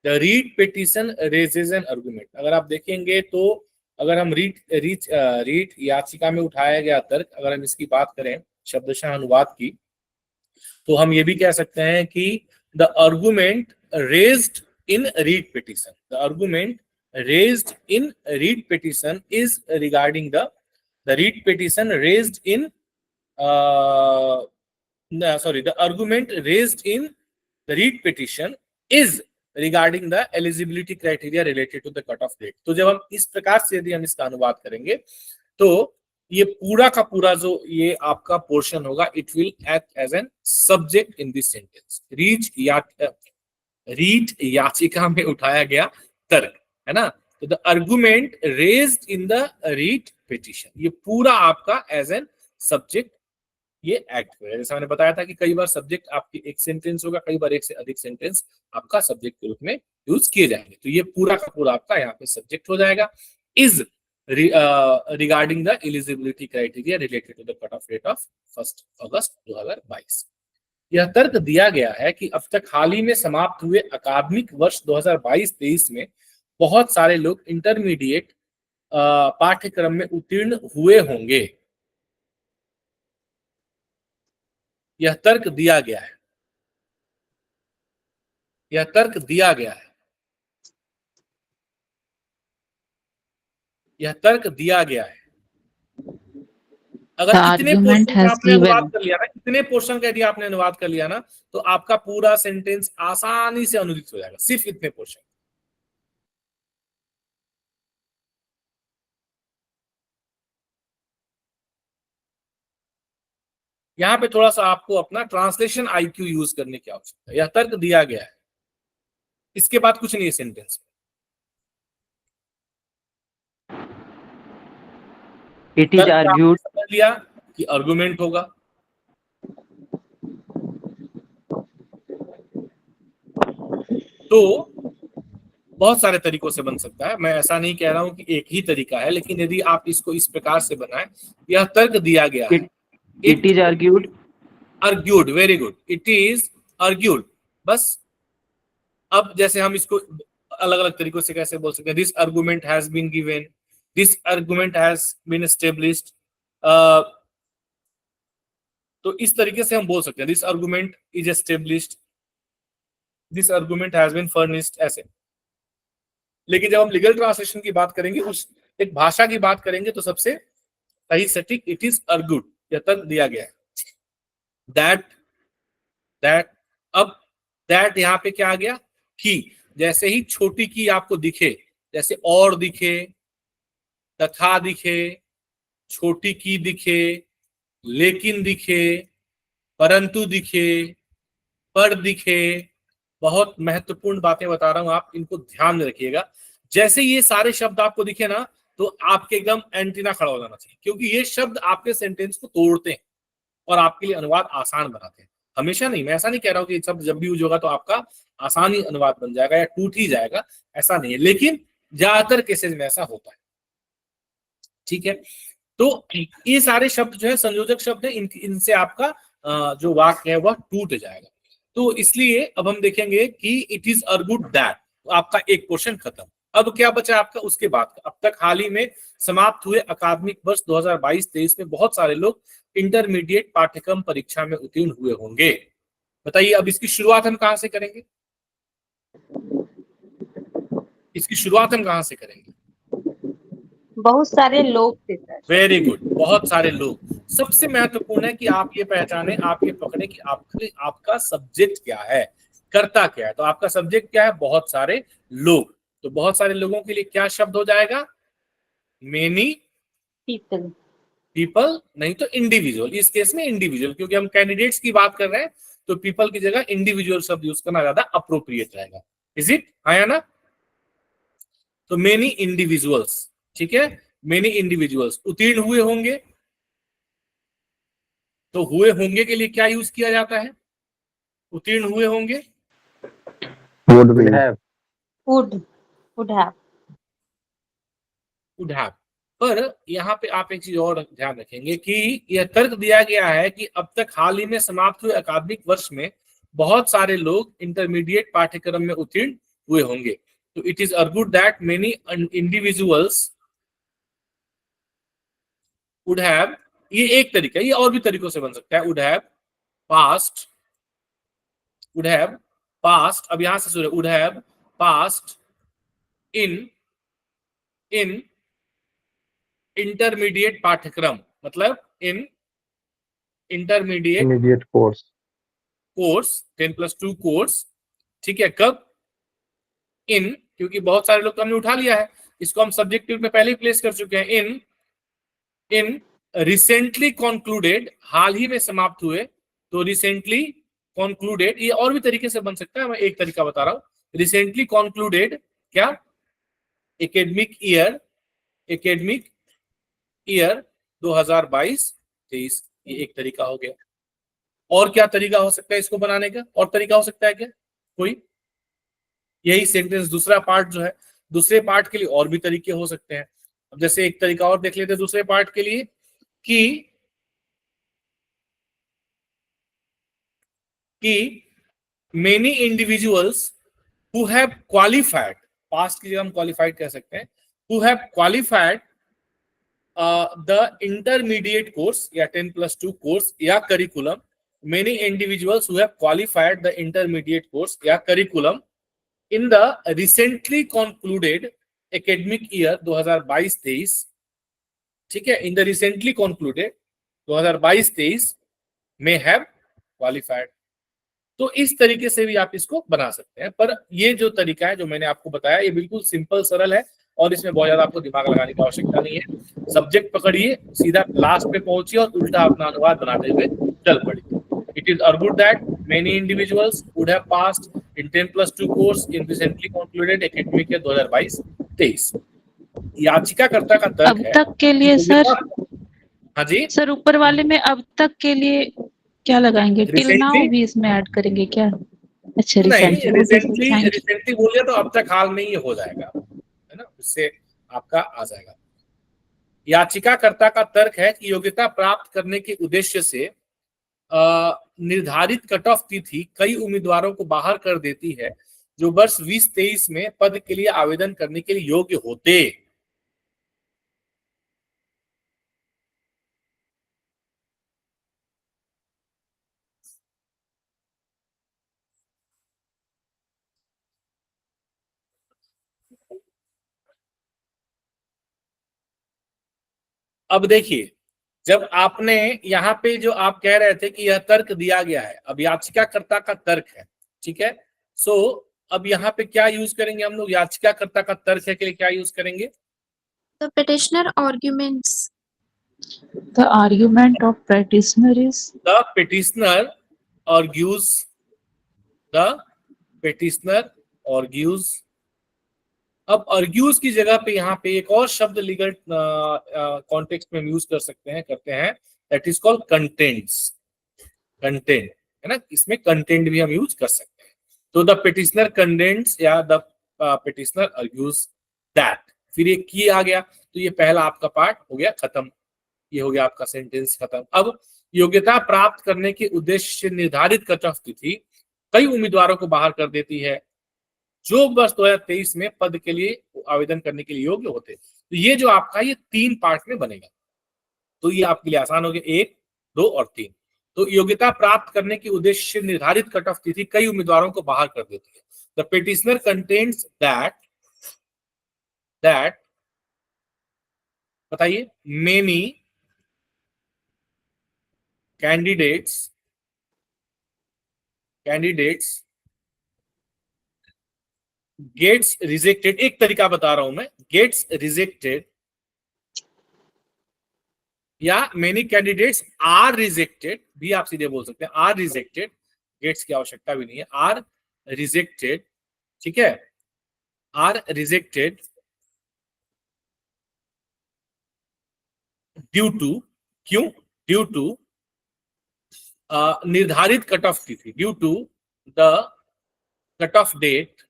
the writ petition raises an argument, अगर आप देखेंगे तो अगर हम रीट याचिका में उठाया गया तर्क, अगर हम इसकी बात करें शब्दशः अनुवाद की, तो हम ये भी कह सकते हैं कि the argument raised in writ petition, the argument raised in writ petition is regarding the writ petition raised in the argument raised in the read petition is regarding the eligibility criteria related to the cut off date। तो जब हम इस प्रकार से यदि हम इसका अनुवाद करेंगे तो ये पूरा का पूरा जो ये आपका पोर्शन होगा, it will act as an subject in this sentence. Writ याचिका में उठाया गया तर्क, है ना। तो the argument raised in the writ petition, ये पूरा आपका एज एन सब्जेक्ट ये एक्ट करेगा। जैसा मैंने बताया था कि कई बार सब्जेक्ट आपकी एक सेंटेंस होगा, कई बार एक से अधिक सेंटेंस आपका सब्जेक्ट के रूप में यूज किए जाएंगे। तो ये पूरा का पूरा आपका यहाँ पे सब्जेक्ट हो जाएगा। Is regarding the eligibility criteria related to the cut off date of 1 August 2022। यह तर्क दिया गया है कि अब तक हाल ही में समाप्त हुए अकादमिक वर्ष 2022-23 में बहुत सारे लोग इंटरमीडिएट पाठ्यक्रम में उत्तीर्ण हुए होंगे। यह तर्क दिया गया है, यह तर्क दिया गया है, यह तर्क दिया गया है। अगर The इतने argument पोर्शन का has आपने अनुवाद given. कर लिया ना, इतने पोर्शन का यदि आपने अनुवाद कर लिया ना, तो आपका पूरा सेंटेंस आसानी से अनुदित हो जाएगा, सिर्फ इतने पोर्शन। यहां पे थोड़ा सा आपको अपना ट्रांसलेशन आईक्यू यूज करने की आवश्यकता है। यह तर्क दिया गया है, इसके बाद कुछ नहीं है सेंटेंस में। It is argued. समझ लिया कि आर्गुमेंट होगा। तो बहुत सारे तरीकों से बन सकता है, मैं ऐसा नहीं कह रहा हूं कि एक ही तरीका है, लेकिन यदि आप इसको इस प्रकार से बनाएं, यह तर्क दिया गया है। It is argued. Argued, very good, it is argued. बस अब जैसे हम इसको अलग अलग तरीकों से कैसे बोल सकते हैं, this argument has been given, this argument has been established, तो इस तरीके से हम बोल सकते हैं this argument is established, this argument has been furnished, ऐसे। लेकिन जब हम लीगल ट्रांसलेशन की बात करेंगे, उस एक भाषा की बात करेंगे, तो सबसे सही सटीक इट इज आर्ग्यूड, यह तर्क दिया गया है। दैट अब दैट यहां पे क्या आ गया कि जैसे ही छोटी की आपको दिखे, जैसे और दिखे, तथा दिखे, छोटी की दिखे, लेकिन दिखे, परंतु दिखे, पर दिखे, बहुत महत्वपूर्ण बातें बता रहा हूं, आप इनको ध्यान में रखिएगा। जैसे ये सारे शब्द आपको दिखे ना, तो आपके एकदम एंटीना खड़ा हो जाना चाहिए, क्योंकि ये शब्द आपके सेंटेंस को तोड़ते हैं और आपके लिए अनुवाद आसान बनाते हैं। हमेशा नहीं, मैं ऐसा नहीं कह रहा हूं कि शब्द जब भी यूज होगा तो आपका आसानी अनुवाद बन जाएगा या टूट ही जाएगा, ऐसा नहीं है, लेकिन ज्यादातर केसेज में ऐसा होता है। ठीक है, तो ये सारे शब्द जो है संयोजक शब्द है, इनसे आपका जो वाक्य है वह टूट जाएगा। तो इसलिए अब हम देखेंगे कि इट इज आर्ग्यूड दैट, आपका एक पोर्शन खत्म। अब क्या बचा आपका उसके बाद का, अब तक हाल ही में समाप्त हुए अकादमिक वर्ष 2022-23 में बहुत सारे लोग इंटरमीडिएट पाठ्यक्रम परीक्षा में उत्तीर्ण हुए होंगे। बताइए अब इसकी शुरुआत हम कहां से करेंगे, इसकी शुरुआत हम कहां से करेंगे? बहुत सारे लोग थे सर। वेरी गुड, बहुत सारे लोग। सबसे महत्वपूर्ण है कि आप ये पहचाने, आप ये पकड़े कि आपका सब्जेक्ट क्या है, कर्ता क्या है। तो आपका सब्जेक्ट क्या है? बहुत सारे लोग। तो बहुत सारे लोगों के लिए क्या शब्द हो जाएगा? मेनी पीपल, नहीं तो इंडिविजुअल। इस केस में इंडिविजुअल, क्योंकि हम कैंडिडेट्स की बात कर रहे हैं, तो पीपल की जगह इंडिविजुअल शब्द यूज करना ज्यादा अप्रोप्रिएट रहेगा। Is it? हाँ या ना? तो मेनी इंडिविजुअल्स, ठीक है, मेनी इंडिविजुअल्स उत्तीर्ण हुए होंगे। तो हुए होंगे के लिए क्या यूज किया जाता है? उत्तीर्ण हुए होंगे, Would have. would have। Would have. पर यहाँ पे आप एक चीज और ध्यान रखेंगे कि यह तर्क दिया गया है कि अब तक हाल ही में समाप्त हुए अकादमिक वर्ष में बहुत सारे लोग इंटरमीडिएट पाठ्यक्रम में उत्तीर्ण हुए होंगे। तो it is argued that many individuals would have, ये एक तरीका, ये और भी तरीकों से बन सकता है। Would have past, would have past, अब यहां से शुरू, would have past in intermediate पाठ्यक्रम, मतलब इन इंटरमीडिएट कोर्स 10+2 कोर्स। ठीक है, कब? इन, क्योंकि बहुत सारे लोग तो हमने उठा लिया है, इसको हम सब्जेक्टिव में पहले ही प्लेस कर चुके हैं। इन रिसेंटली कॉन्क्लूडेड, हाल ही में समाप्त हुए, तो रिसेंटली कॉन्क्लूडेड, ये और भी तरीके से बन सकता है, मैं एक तरीका बता रहा हूं। रिसेंटली कॉन्क्लूडेड क्या, एकेडमिक ईयर 2022-23, ये एक तरीका हो गया। और क्या तरीका हो सकता है इसको बनाने का, और तरीका हो सकता है क्या कोई? यही सेंटेंस दूसरा पार्ट जो है, दूसरे पार्ट के लिए और भी तरीके हो सकते हैं। अब जैसे एक तरीका और देख लेते हैं दूसरे पार्ट के लिए कि many individuals who have qualified, past की जगह हम क्वालिफाइड कह सकते हैं, who have qualified the intermediate course या 10+2 कोर्स या curriculum, many individuals who have qualified the intermediate course या curriculum in the recently concluded academic year 2022-23, ठीक है, इन द रिसेंटली कॉन्क्लूडेड 2022-23 में हैव क्वालिफाइड। तो इस तरीके से भी आप इसको बना सकते हैं, पर ये जो तरीका है जो मैंने आपको बताया ये बिल्कुल सिंपल सरल है और इसमें बहुत ज्यादा आपको दिमाग लगाने की आवश्यकता नहीं है। सब्जेक्ट पकड़िए, सीधा लास्ट पे पहुंचिए और उल्टा अपना अनुवाद बनाते हुए चल पड़िए। It is argued that many individuals would have passed in 10+2 course in recently concluded academic year 2022-23। याचिकाकर्ता का तर्क अब है तक के लिए सर, हाँ जी सर ऊपर वाले में अब तक के लिए क्या लगाएंगे? Till now Recently? भी इसमें ऐड करेंगे क्या? अच्छा, नहीं, रिसेंटली। रिसेंटली बोलिए तो अब तक हाल में ये हो जाएगा, है ना, उससे आपका आ जाएगा। याचिकाकर्ता का तर्क है कि योग्यता प्राप्त करने के उद्देश्य से निर्धारित कट ऑफ तिथि कई उम्मीदवारों को बाहर कर देती है जो वर्ष 2023 में पद के लिए आवेदन करने के लिए योग्य होते। अब देखिए, जब आपने यहाँ पे जो आप कह रहे थे कि यह तर्क दिया गया है, अब याचिकाकर्ता का तर्क है, ठीक है, सो अब यहाँ पे क्या यूज करेंगे हम लोग? याचिकाकर्ता का तर्क है के लिए क्या यूज करेंगे? The petitioner arguments. The argument of petitioner is The petitioner argues, the petitioner argues। अब argues की जगह पे यहाँ पे एक और शब्द लीगल कॉन्टेक्स्ट में यूज कर सकते हैं, करते हैं, that is called contents. Content है ना, इसमें कंटेंट भी हम यूज कर सकते हैं। तो द पिटिशनर कंटेंट्स या द पिटिशनर आर्ग्यूज दैट, फिर ये की आ गया, तो ये पहला आपका पार्ट हो गया खत्म, ये हो गया आपका सेंटेंस खत्म। अब योग्यता प्राप्त करने के उद्देश्य से निर्धारित कट ऑफ तिथि कई उम्मीदवारों को बाहर कर देती है जो वर्ष 2023 में पद के लिए आवेदन करने के लिए योग्य होते। तो ये जो आपका ये 3 पार्ट में बनेगा, तो ये आपके लिए आसान हो गया, 1, 2 और 3। तो योग्यता प्राप्त करने के उद्देश्य से निर्धारित कट ऑफ तिथि कई उम्मीदवारों को बाहर कर देती है। द पिटिशनर कंटेन्स दैट बताइए, मेनी कैंडिडेट्स गेट्स रिजेक्टेड, एक तरीका बता रहा हूं मैं, गेट्स रिजेक्टेड या मेनी कैंडिडेट्स आर रिजेक्टेड भी आप सीधे बोल सकते हैं, आर रिजेक्टेड, गेट्स की आवश्यकता भी नहीं है, आर रिजेक्टेड, ठीक है, आर रिजेक्टेड ड्यू टू, क्यों? ड्यू टू निर्धारित कट ऑफ तिथि, due to the cut off date,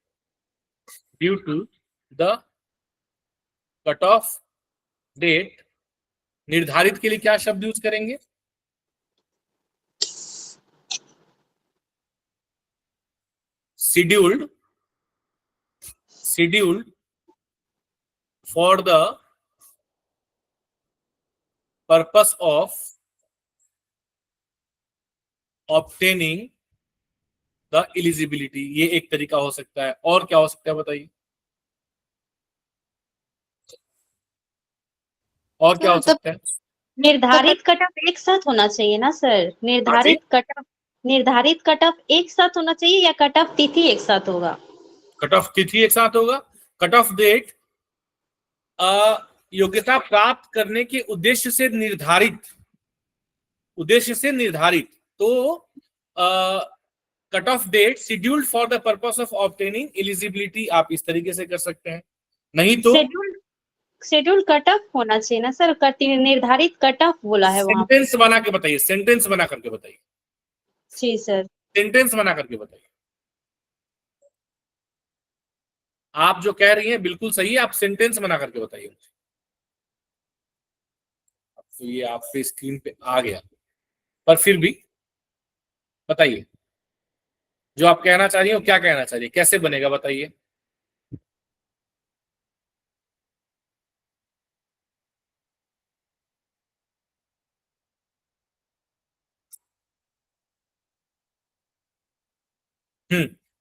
due to the cut off date. निर्धारित के लिए क्या शब्द यूज करेंगे? Scheduled, scheduled for the purpose of obtaining the eligibility, ये एक तरीका हो सकता है। और क्या हो सकता है बताइए, और क्या हो सकता है? निर्धारित कट ऑफ एक साथ होना चाहिए ना सर? निर्धारित कट ऑफ एक साथ होना चाहिए या कट ऑफ तिथि एक साथ होगा? कट ऑफ तिथि एक साथ होगा, कट ऑफ डेट योग्यता प्राप्त करने के उद्देश्य से निर्धारित तो cut off date scheduled for the purpose of obtaining eligibility आप इस तरीके से कर सकते हैं, नहीं तो शेड्यूल कट ऑफ होना चाहिए ना सर, निर्धारित कट ऑफ बोला है वहाँ। सेंटेंस बना के बताइए, सेंटेंस बना करके बताइए, जी सर। सेंटेंस बना करके बताइए। आप जो कह रही हैं बिल्कुल सही है, आप सेंटेंस बना करके बताइए मुझे। तो ये आपके स्क्रीन पे आ गया, पर फिर भी बताइए जो आप कहना चाह रही हैं, क्या कहना चाह रही है, कैसे बनेगा बताइए।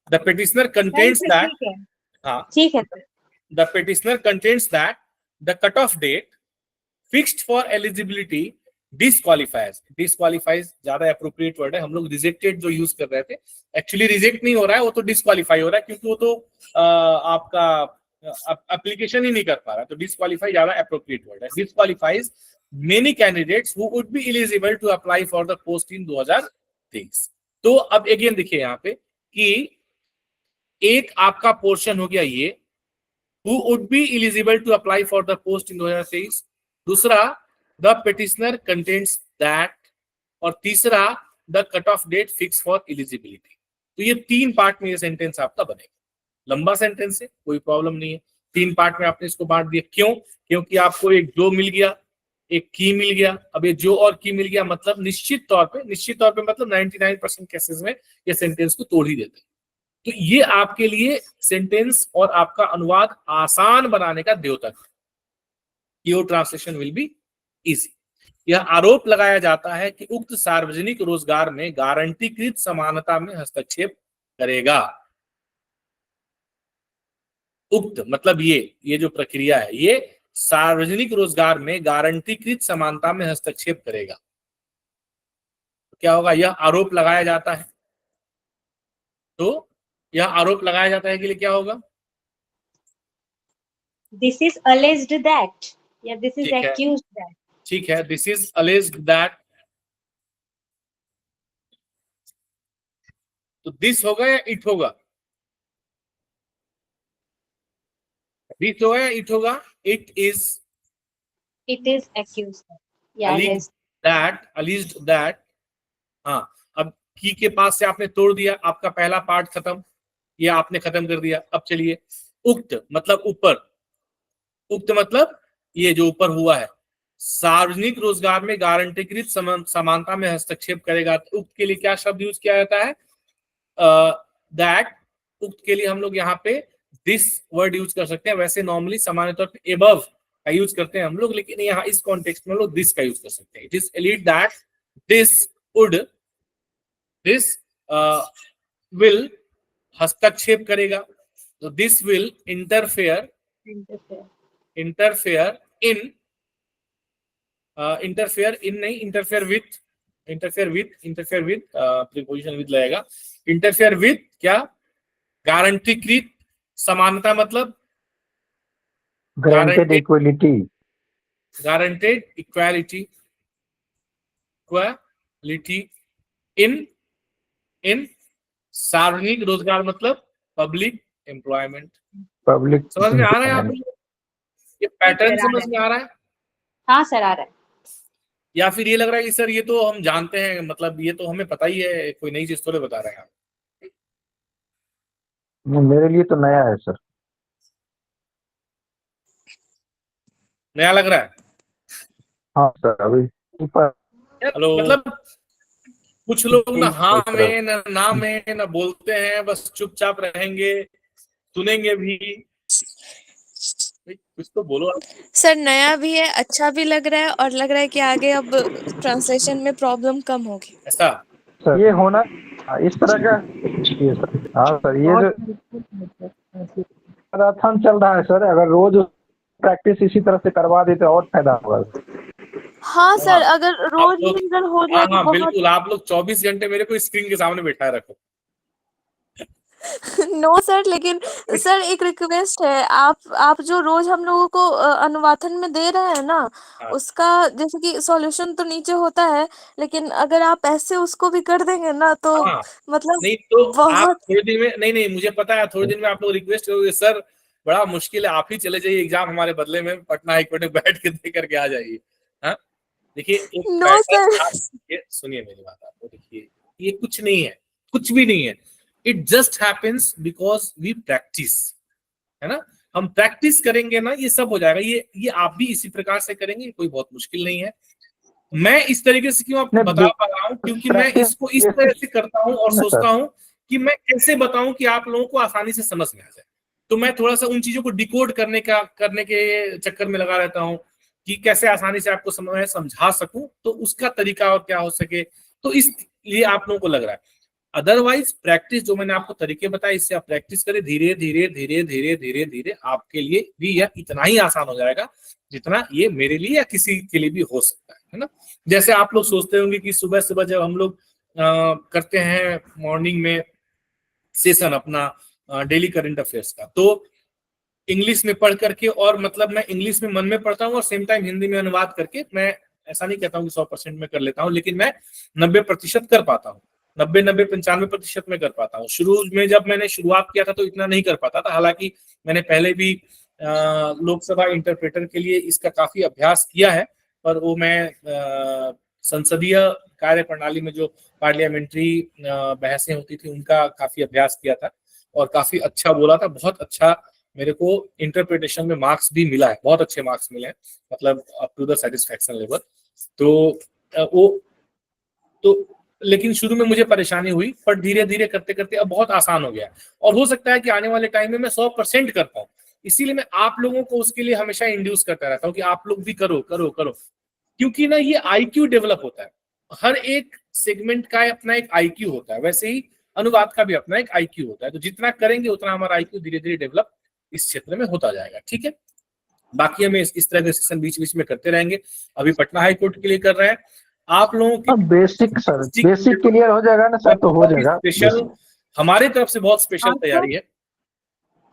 द पिटिशनर कंटेन्स दैट, हाँ ठीक है sir. the petitioner contends that the cutoff date fixed for eligibility disqualifies ज्यादा appropriate word है, हम लोग rejected जो यूज कर रहे थे, एक्चुअली रिजेक्ट नहीं हो रहा है, वो तो डिस्क्वालीफाई हो रहा है क्योंकि वो तो आपका एप्लीकेशन ही नहीं कर पा रहा, तो डिस्क्वालीफाई ज्यादा appropriate word है। disqualifies many candidates who would be eligible to apply for the post in 2023। तो अब अगेन देखिए यहाँ पे कि एक आपका पोर्शन हो गया ये who would be eligible to apply for the post in 2023, दूसरा the petitioner contains that, और तीसरा the cutoff date fixed for eligibility। तो ये 3 पार्ट में ये सेंटेंस आपका बनेगा। लंबा सेंटेंस है, कोई प्रॉब्लम नहीं है, 3 पार्ट में आपने इसको बांट दिया। क्यों? क्योंकि आपको एक जो मिल गया, एक की मिल गया। अब ये जो और की मिल गया मतलब निश्चित तौर पे मतलब 99% केसेस में ये सेंटेंस को तोड़ ही देते हैं। तो ये आपके लिए सेंटेंस और आपका अनुवाद आसान बनाने का द्योतक है। Your translation will be easy. यह आरोप लगाया जाता है कि उक्त सार्वजनिक रोजगार में गारंटीकृत समानता में हस्तक्षेप करेगा। उक्त मतलब ये जो प्रक्रिया है, ये सार्वजनिक रोजगार में गारंटीकृत समानता में हस्तक्षेप करेगा। तो क्या होगा? यह आरोप लगाया जाता है, तो यह आरोप लगाया जाता है के लिए क्या होगा? दिस इज अलेज्ड दैट या दिस इज एक्यूज्ड दैट। ठीक है, दिस इज अलेज्ड दैट, तो दिस होगा या इट होगा? दिस होगा या इट होगा? इट इज एक्यूज्ड या अलेज्ड दैट। हाँ, अब की के पास से आपने तोड़ दिया, आपका पहला पार्ट खत्म, ये आपने खत्म कर दिया। अब चलिए, उक्त मतलब ऊपर, उक्त मतलब ये जो ऊपर हुआ है, सार्वजनिक रोजगार में गारंटीकृत समानता में हस्तक्षेप करेगा। तो उक्त के लिए क्या शब्द यूज किया जाता है? दैट। उक्त के लिए हम लोग यहाँ पे दिस वर्ड यूज कर सकते हैं। वैसे नॉर्मली सामान्य तौर पे एबव का यूज करते हैं हम लोग, लेकिन यहाँ इस कॉन्टेक्स्ट में हम लोग दिस का यूज कर सकते हैं। It is alleged that this will हस्तक्षेप करेगा, तो this will interfere with preposition with लगेगा। इंटरफेयर विथ क्या? गारंटीकृत समानता मतलब गारंटेड इक्वालिटी इन सार्वजनिक रोजगार मतलब पब्लिक एम्प्लॉयमेंट। समझ में आ रहा है आप? ये पैटर्न समझ में आ रहा है? हाँ सर, आ रहा है। या फिर ये लग रहा है कि सर ये तो हम जानते हैं, मतलब ये तो हमें पता ही है, कोई नई चीज थोड़े बता रहे हैं आप? मेरे लिए तो नया है सर। नया लग रहा है? हाँ सर, अभी हेलो, मतलब कुछ लोग ना हाँ में ना में ना बोलते हैं, बस चुपचाप रहेंगे, सुनेंगे भी। कुछ तो बोलो आप। सर नया भी है, अच्छा भी लग रहा है, और लग रहा है कि आगे अब ट्रांसलेशन में प्रॉब्लम कम होगी। ऐसा सर ये होना इस तरह का। ये सर, हाँ सर, ये जो मैराथन चल रहा है सर, अगर रोज प्रैक्टिस इसी तरह से करवा देते और फायदा होगा। हाँ सर, अगर रोज रिवीजन हो जाए तो हाँ बहुत। बिल्कुल, आप लोग 24 घंटे मेरे को स्क्रीन के सामने बैठाए रखो। नो सर, लेकिन सर एक रिक्वेस्ट है, आप जो रोज हम लोगों को अनुवाथन में दे रहे हैं ना, हाँ। उसका जैसे कि सॉल्यूशन तो नीचे होता है, लेकिन अगर आप ऐसे उसको भी कर देंगे ना तो हाँ, मतलब नहीं तो आप बहुत थोड़े दिन में, नहीं मुझे पता है, थोड़े दिन में आप लोग रिक्वेस्ट करोगे सर बड़ा मुश्किल है, आप ही चले जाइए एग्जाम हमारे बदले में, पटना हाईकोर्ट में बैठ के दे करके आ जाइए। हाँ, देखिए एक नो पैटर्न सर। आप सुनिए मेरी बात, आपको देखिए ये कुछ नहीं है, कुछ भी नहीं है। It just happens because we practice, है ना। हम प्रैक्टिस करेंगे ना, ये सब हो जाएगा। ये आप भी इसी प्रकार से करेंगे, कोई बहुत मुश्किल नहीं है। मैं इस तरीके से क्यों आपको बता पा रहा हूँ, क्योंकि मैं इसको इस तरह से करता हूँ और सोचता हूँ कि मैं कैसे बताऊं कि आप लोगों को आसानी से समझ में आ जाए। तो मैं थोड़ा सा उन चीजों को डिकोड करने के चक्कर में लगा रहता हूँ कि कैसे आसानी से आपको समझा सकूं, तो उसका तरीका और क्या हो सके, तो इसलिए आप लोगों को लग रहा है। अदरवाइज प्रैक्टिस, जो मैंने आपको तरीके बताए, इससे आप प्रैक्टिस करें, धीरे धीरे धीरे धीरे धीरे धीरे आपके लिए भी यह इतना ही आसान हो जाएगा जितना ये मेरे लिए या किसी के लिए भी हो सकता है ना। जैसे आप लोग सोचते होंगे कि सुबह सुबह जब हम लोग करते हैं मॉर्निंग में सेशन अपना डेली करंट अफेयर्स का, तो इंग्लिश में पढ़ करके, और मतलब मैं इंग्लिश में मन में पढ़ता हूँ और सेम टाइम हिंदी में अनुवाद करके, मैं ऐसा नहीं कहता हूँ कि 100% में कर लेता हूँ, लेकिन मैं 90% कर पाता हूँ, 90-95% में कर पाता हूँ। शुरू में जब मैंने शुरुआत किया था तो इतना नहीं कर पाता था, हालांकि मैंने पहले भी लोकसभा इंटरप्रेटर के लिए इसका काफी अभ्यास किया है, पर वो मैं संसदीय कार्य प्रणाली में जो पार्लियामेंट्री बहसें होती थी उनका काफी अभ्यास किया था और काफी अच्छा बोला था, बहुत अच्छा मेरे को इंटरप्रिटेशन में मार्क्स भी मिला है, बहुत अच्छे मार्क्स मिले हैं, मतलब up to the satisfaction level. तो लेकिन शुरू में मुझे परेशानी हुई, पर धीरे धीरे करते करते अब बहुत आसान हो गया, और हो सकता है कि आने वाले टाइम में मैं 100% कर पाऊं। इसीलिए मैं आप लोगों को उसके लिए हमेशा इंड्यूस करता रहता हूँ कि आप लोग भी करो करो करो, क्योंकि ना ये आईक्यू डेवलप होता है, हर एक सेगमेंट का अपना एक आईक्यू होता है, वैसे ही अनुवाद का भी अपना एक आईक्यू होता है। तो जितना करेंगे उतना हमारा आईक्यू धीरे धीरे डेवलप इस क्षेत्र में होता जाएगा, ठीक है। बाकी हमें इस तरह के सेशन बीच बीच में करते रहेंगे। अभी पटना हाई कोर्ट के लिए कर रहे हैं आप लोगों की, बेसिक क्लियर हो जाएगा ना सर, तो हो जाएगा। स्पेशल हमारे तरफ से बहुत स्पेशल तैयारी है।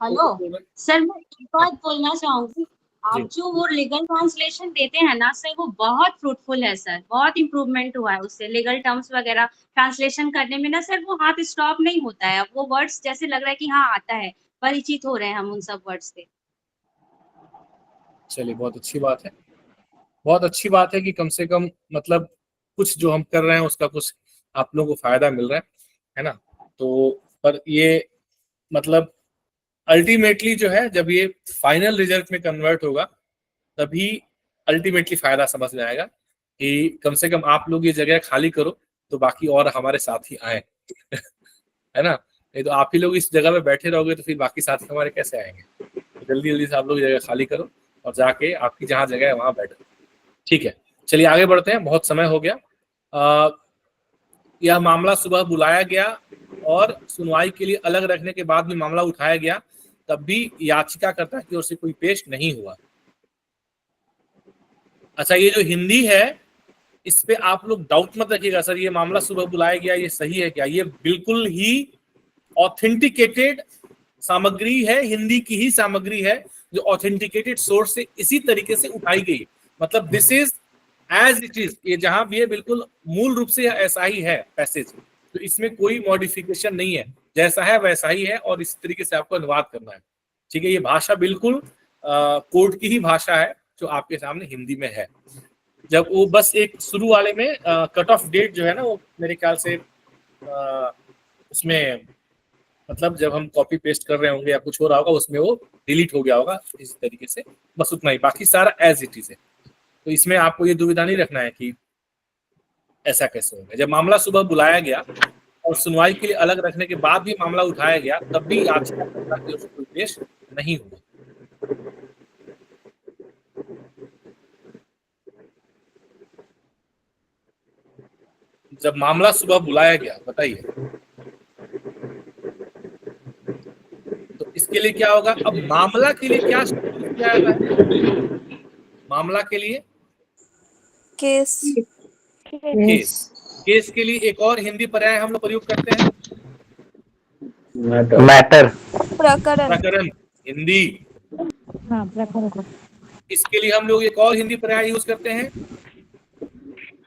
हेलो सर, मैं एक बात बोलना चाहूंगी, आप जो वो लीगल ट्रांसलेशन देते हैं ना सर, वो बहुत फ्रूटफुल है सर, बहुत इम्प्रूवमेंट हुआ है उससे, लीगल टर्म्स वगैरह ट्रांसलेशन करने में ना सर, वो हाथ स्टॉप नहीं होता है, वो वर्ड्स जैसे लग रहा है कि हाँ आता है, परिचित हो रहे हैं हम उन सब वर्ड्स से। चलिए, बहुत अच्छी बात है, बहुत अच्छी बात है कि कम से कम मतलब कुछ जो हम कर रहे हैं उसका कुछ आप लोगों को फायदा मिल रहा है ना। तो पर ये मतलब अल्टीमेटली जो है, जब ये फाइनल रिजल्ट में कन्वर्ट होगा तभी अल्टीमेटली फायदा समझ में आएगा कि कम से कम आप लोग ये जगह खाली करो तो बाकी और हमारे साथी आए है ना। नहीं तो आप ही लोग इस जगह पे बैठे रहोगे तो फिर बाकी साथी हमारे कैसे आएंगे। तो जल्दी जल्दी से आप लोग जगह खाली करो और जाके आपकी जहाँ जगह है वहां बैठो, ठीक है। चलिए आगे बढ़ते हैं, बहुत समय हो गया। यह मामला सुबह बुलाया गया और सुनवाई के लिए अलग रखने के बाद भी मामला उठाया गया, तब भी याचिकाकर्ता की ओर से कोई पेश नहीं हुआ। अच्छा, ये जो हिंदी है इस पे आप लोग डाउट मत रखिएगा, सर ये मामला सुबह बुलाया गया ये सही है क्या, ये बिल्कुल ही ऑथेंटिकेटेड सामग्री है, हिंदी की ही सामग्री है जो ऑथेंटिकेटेड सोर्स से इसी तरीके से उठाई गई, मतलब this is as it is, ये जहां भी है बिल्कुल मूल रूप से ऐसा ही है पैसेज, तो इसमें कोई मॉडिफिकेशन नहीं है, जैसा है वैसा ही है और इस तरीके से आपको अनुवाद करना है, ठीक है। ये भाषा बिल्कुल कोर्ट की ही भाषा है जो आपके सामने हिंदी में है। जब वो बस एक शुरू वाले में कट ऑफ डेट जो है ना, वो मेरे ख्याल से उसमें मतलब जब हम कॉपी पेस्ट कर रहे होंगे या कुछ हो रहा होगा उसमें वो डिलीट हो गया होगा, इस तरीके से, बस उतना ही, बाकी सारा एज इट इज है। तो इसमें आपको ये दुविधा नहीं रखना है कि ऐसा कैसे होगा। जब मामला सुबह बुलाया गया और सुनवाई के लिए अलग रखने के बाद भी मामला उठाया गया, तब भी याचिकाकर्ता की ओर से कोई पेश नहीं हुआ। जब मामला सुबह बुलाया गया, बताइए तो इसके लिए क्या होगा। अब मामला के लिए क्या किया जाता है, मामला के लिए केस। केस, केस के लिए एक और हिंदी पर्याय हम लोग प्रयोग करते हैं मैटर, प्रकरण। प्रकरण हिंदी। हाँ प्रकरण। इसके लिए हम लोग एक और हिंदी पर्याय यूज करते हैं,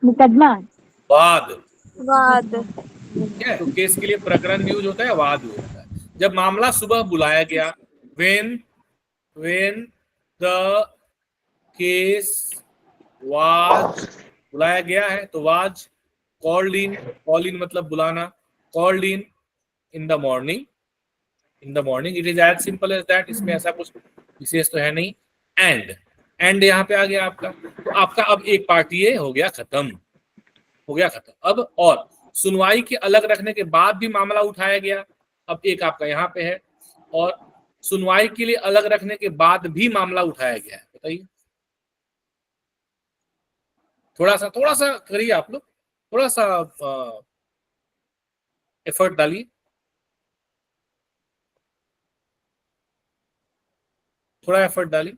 मुकदमा। वाद। वाद। ठीक है, तो केस के लिए प्रकरण यूज होता है, वाद यूज होता है। जब मामला सुबह बुलाया गया, व्हेन द केस वाज, बुलाया गया है तो was called in, call in मतलब बुलाना, called in the morning, in the morning. It is as simple as that, इसमें ऐसा कुछ विशेष तो है नहीं। एंड यहाँ पे आ गया आपका, तो आपका अब एक पार्ट ये हो गया खत्म, हो गया खत्म। अब और सुनवाई के अलग रखने के बाद भी मामला उठाया गया, अब एक आपका यहाँ पे है, और सुनवाई के लिए अलग रखने के बाद भी मामला उठाया गया है। बताइए, थोड़ा सा करिए आप लोग, थोड़ा सा एफर्ट डालिए, थोड़ा एफर्ट डालिए।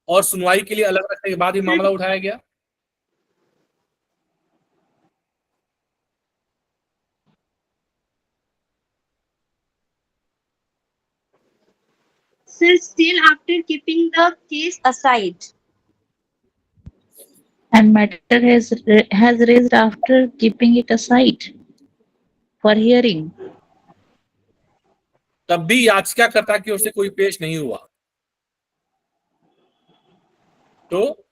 और सुनवाई के लिए अलग रखने के बाद ही मामला उठाया गया। Sir, still after keeping the case aside. And matter has raised after keeping it aside for hearing. तब भी याचिकाकर्ता की ओर से कोई पेश नहीं हुआ, तो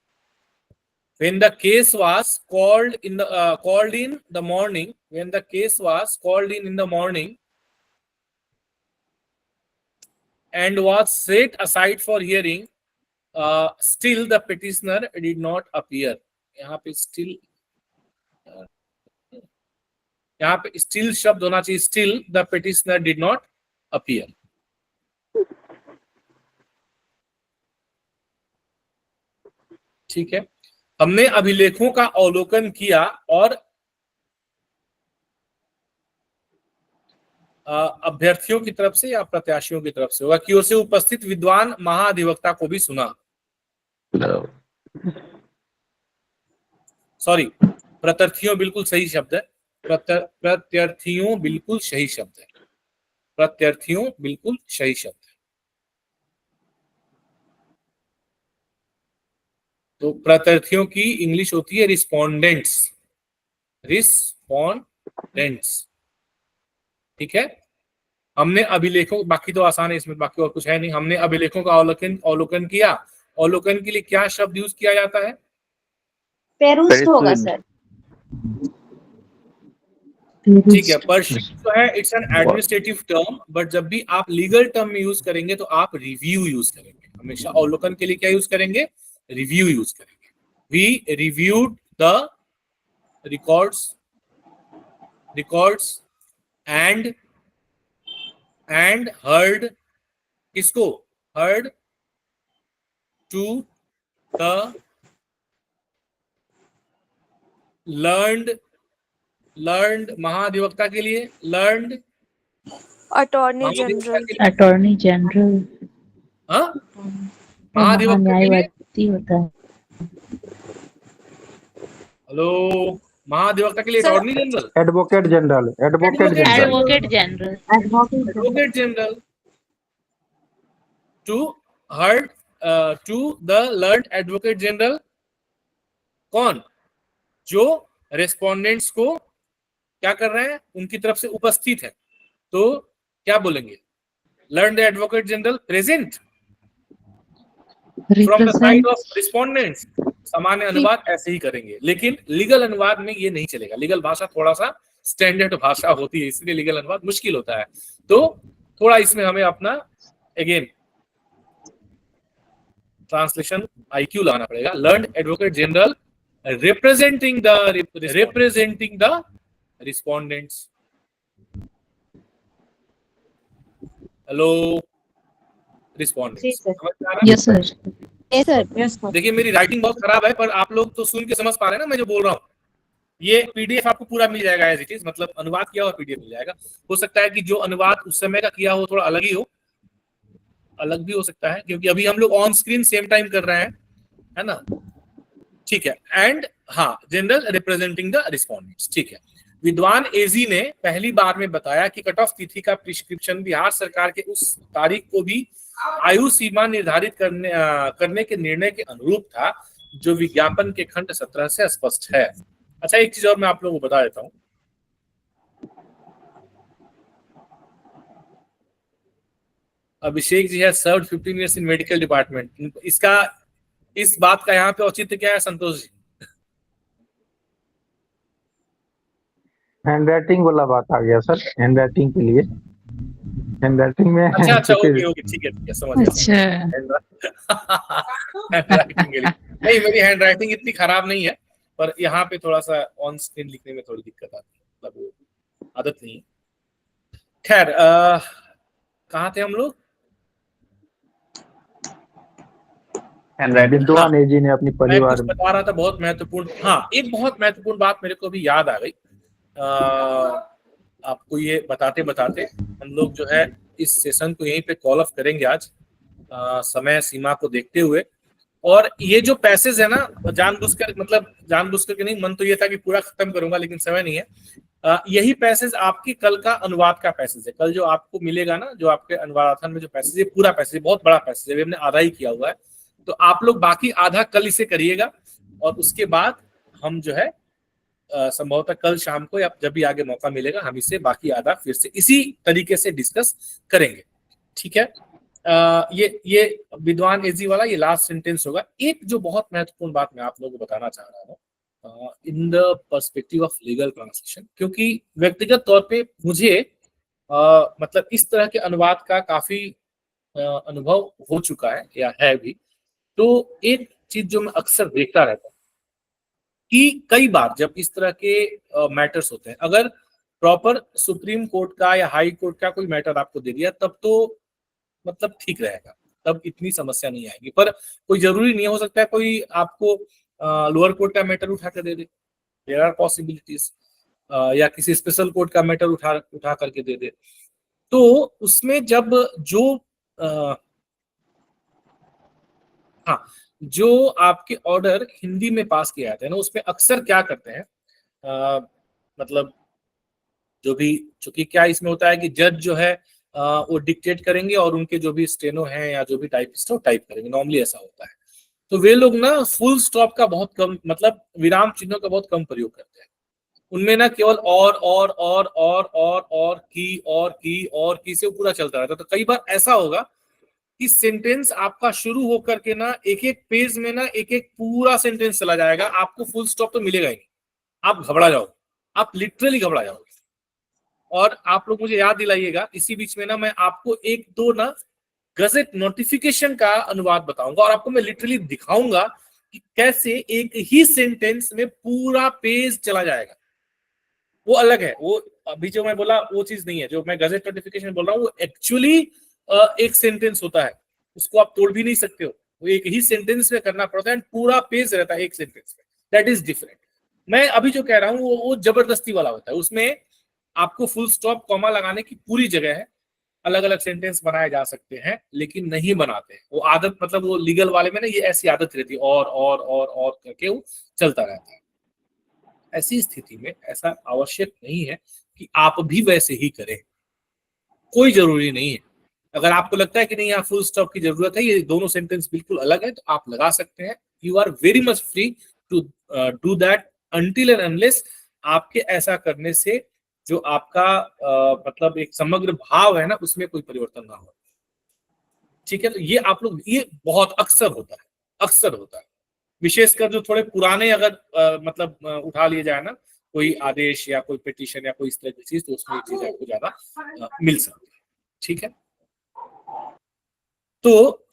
when the case was called in the morning, when the case was called in the morning and was set aside for hearing, still the petitioner did not appear. यहाँ पे still शब्द होना चाहिए, still the petitioner did not appear. ठीक है, हमने अभिलेखों का अवलोकन किया और अभ्यर्थियों की तरफ से या प्रत्याशियों की तरफ से होगा की ओर से उपस्थित विद्वान महाधिवक्ता को भी सुना। सॉरी, प्रत्यर्थियों बिल्कुल सही शब्द है, प्रत्यर्थियों बिल्कुल सही शब्द है, प्रत्यर्थियों बिल्कुल सही शब्द है। तो प्रत्यर्थियों की इंग्लिश होती है रिस्पोंडेंट्स, रिस्पोंडेंट्स। ठीक है, हमने अभिलेखों, बाकी तो आसान है इसमें, बाकी और कुछ है नहीं। हमने अभिलेखों का अवलोकन किया, अवलोकन के लिए क्या शब्द यूज किया जाता है? पेरुस्ट होगा सर। ठीक है, पर्शिंग जो है it's an administrative term, but जब भी आप लीगल टर्म में यूज करेंगे तो आप रिव्यू यूज करेंगे। हमेशा अवलोकन के लिए क्या यूज करेंगे? रिव्यू यूज करेंगे। We reviewed the records and heard, किसको? हर्ड टू द लर्न्ड महाधिवक्ता के लिए, learned attorney general. Attorney general, महाधिवक्ता के लिए, न्यायवादी होता है। हेलो, महाधिवक्ता के लिए attorney general, advocate general, advocate general, advocate general, advocate general to heard to the learned advocate general. कौन? जो रेस्पोंडेंट्स को क्या कर रहे हैं, उनकी तरफ से उपस्थित है। तो क्या बोलेंगे? Learned advocate general present from the side of respondents. सामान्य अनुवाद ऐसे ही करेंगे, लेकिन लीगल अनुवाद में ये नहीं चलेगा। लीगल भाषा थोड़ा सा स्टैंडर्ड भाषा होती है, इसलिए लीगल अनुवाद मुश्किल होता है। तो थोड़ा इसमें हमें अपना अगेन ट्रांसलेशन IQ लाना पड़ेगा। Learned advocate general representing the respondents. Hello, respondents। Yes sir, yes sir. देखिए मेरी राइटिंग बहुत खराब है, पर आप लोग तो सुन के समझ पा रहे हैं ना मैं जो बोल रहा हूँ। ये PDF आपको पूरा मिल जाएगा एज इट इज, मतलब अनुवाद किया हुआ PDF मिल जाएगा। हो सकता है कि जो अनुवाद उस समय का किया हो थोड़ा अलग ही हो, अलग भी हो सकता है, क्योंकि अभी हम लोग ऑन स्क्रीन सेम टाइम कर रहे हैं, है ना? ठीक है, एंड हाँ, जनरल रिप्रेजेंटिंग द रिस्पोंडेंट्स। ठीक है, विद्वान एजी ने पहली बार में बताया कि कट ऑफ तिथि का प्रिस्क्रिप्शन बिहार सरकार के उस तारीख को भी आयु सीमा निर्धारित करने के निर्णय के अनुरूप था जो विज्ञापन के खंड 17 से स्पष्ट है। अच्छा, एक चीज और मैं आप लोगों को बता देता हूं। अभिषेक जी है सर्व्ड 15 years इन मेडिकल डिपार्टमेंट। इस बात का यहाँ पे औचित्य क्या है संतोष जी? हैंड राइटिंग वाला बात आ गया सर, हैंड राइटिंग के लिए, हैंड राइटिंग में अच्छा ओके ठीक है समझ गया। हैंड राइटिंग के लिए नहीं, मेरी हैंड राइटिंग इतनी खराब नहीं है, पर यहाँ पे थोड़ा सा ऑन स्क्रीन लिखने में थोड़ी दिक्कत आती है, मतलब वो आदत नहीं है। खैर, कहाँ थे हम लोग? विद्वान एजी ने अपनी परिवार में बता रहा था बहुत महत्वपूर्ण। हाँ, एक बहुत महत्वपूर्ण बात मेरे को भी याद आ गई। आपको ये बताते बताते हम लोग जो है इस सेशन को यहीं पे कॉल ऑफ करेंगे आज, समय सीमा को देखते हुए। और ये जो पैसेज है ना, जानबूझकर के नहीं, मन तो ये था कि पूरा खत्म करूंगा लेकिन समय नहीं है। यही पैसेज आपकी कल का अनुवाद का पैसेज है। कल जो आपको मिलेगा ना, जो आपके अनुवादाथन में जो पैसेज है, पूरा पैसेज बहुत बड़ा पैसेज है, हमने आधा ही किया हुआ है। तो आप लोग बाकी आधा कल इसे करिएगा और उसके बाद हम जो है संभवतः कल शाम को या जब भी आगे मौका मिलेगा हम इसे बाकी आधा फिर से इसी तरीके से डिस्कस करेंगे। ठीक है, ये विद्वान एजी वाला ये लास्ट सेंटेंस होगा। एक जो बहुत महत्वपूर्ण बात मैं आप लोगों को बताना चाह रहा हूँ in the perspective of legal translation, क्योंकि व्यक्तिगत तौर पे मुझे मतलब इस तरह के अनुवाद का काफी अनुभव हो चुका है या है भी। तो एक चीज जो मैं अक्सर देखता रहता हूँ कि कई बार जब इस तरह के मैटर्स होते हैं, अगर प्रॉपर सुप्रीम कोर्ट का या हाई कोर्ट का कोई मैटर आपको दे दिया तब तो मतलब ठीक रहेगा, तब इतनी समस्या नहीं आएगी। पर कोई जरूरी नहीं हो सकता है कोई आपको लोअर कोर्ट का मैटर उठा कर दे दे, देयर आर पॉसिबिलिटीज, या किसी स्पेशल कोर्ट का मैटर उठा करके दे दे। तो उसमें जब जो आपके ऑर्डर हिंदी में पास किए जाते हैं ना, उसमें अक्सर क्या करते हैं, मतलब जो भी, चूंकि क्या इसमें होता है कि जज जो है वो डिक्टेट करेंगे और उनके जो भी स्टेनो हैं या जो भी टाइपिस्ट है वो टाइप करेंगे, नॉर्मली ऐसा होता है। तो वे लोग ना फुल स्टॉप का बहुत कम, मतलब विराम चिन्हों का बहुत कम प्रयोग करते हैं। उनमें ना केवल और की से पूरा चलता रहता है। तो कई बार ऐसा होगा कि सेंटेंस आपका शुरू होकर के ना एक एक पेज में ना एक एक पूरा सेंटेंस चला जाएगा, आपको फुल स्टॉप तो मिलेगा ही नहीं, आप घबरा जाओगे, आप लिटरली घबरा जाओगे। और आप लोग मुझे याद दिलाइएगा, इसी बीच में ना मैं आपको एक दो ना गजट नोटिफिकेशन का अनुवाद बताऊंगा और आपको मैं लिटरली दिखाऊंगा कि कैसे एक ही सेंटेंस में पूरा पेज चला जाएगा। वो अलग है, वो अभी जो मैं बोला वो चीज नहीं है। जो मैं गजट नोटिफिकेशन बोल रहा हूँ वो एक्चुअली एक सेंटेंस होता है, उसको आप तोड़ भी नहीं सकते हो, वो एक ही सेंटेंस में करना पड़ता है, पूरा पेज रहता है एक सेंटेंस में, दैट इज डिफरेंट। मैं अभी जो कह रहा हूँ वो जबरदस्ती वाला होता है, उसमें आपको फुल स्टॉप कॉमा लगाने की पूरी जगह है, अलग अलग सेंटेंस बनाए जा सकते हैं लेकिन नहीं बनाते हैं। वो आदत, मतलब वो लीगल वाले में ना ये ऐसी आदत रहती है, और करके वो चलता रहता है। ऐसी स्थिति में ऐसा आवश्यक नहीं है कि आप भी वैसे ही करें, कोई जरूरी नहीं है। अगर आपको लगता है कि नहीं यहाँ फुल स्टॉप की जरूरत है, ये दोनों सेंटेंस बिल्कुल अलग है, तो आप लगा सकते हैं। You are very much free to do that until and unless आपके ऐसा करने से जो आपका मतलब एक समग्र भाव है ना, उसमें कोई परिवर्तन ना हो। ठीक है, तो ये आप लोग, ये बहुत अक्सर होता है, विशेषकर जो थोड़े पुराने अगर मतलब उठा लिए जाए ना, कोई आदेश या कोई पिटीशन या कोई इस तरह की चीज, तो उसमें चीज आपको ज्यादा मिल सकती है। ठीक है, तो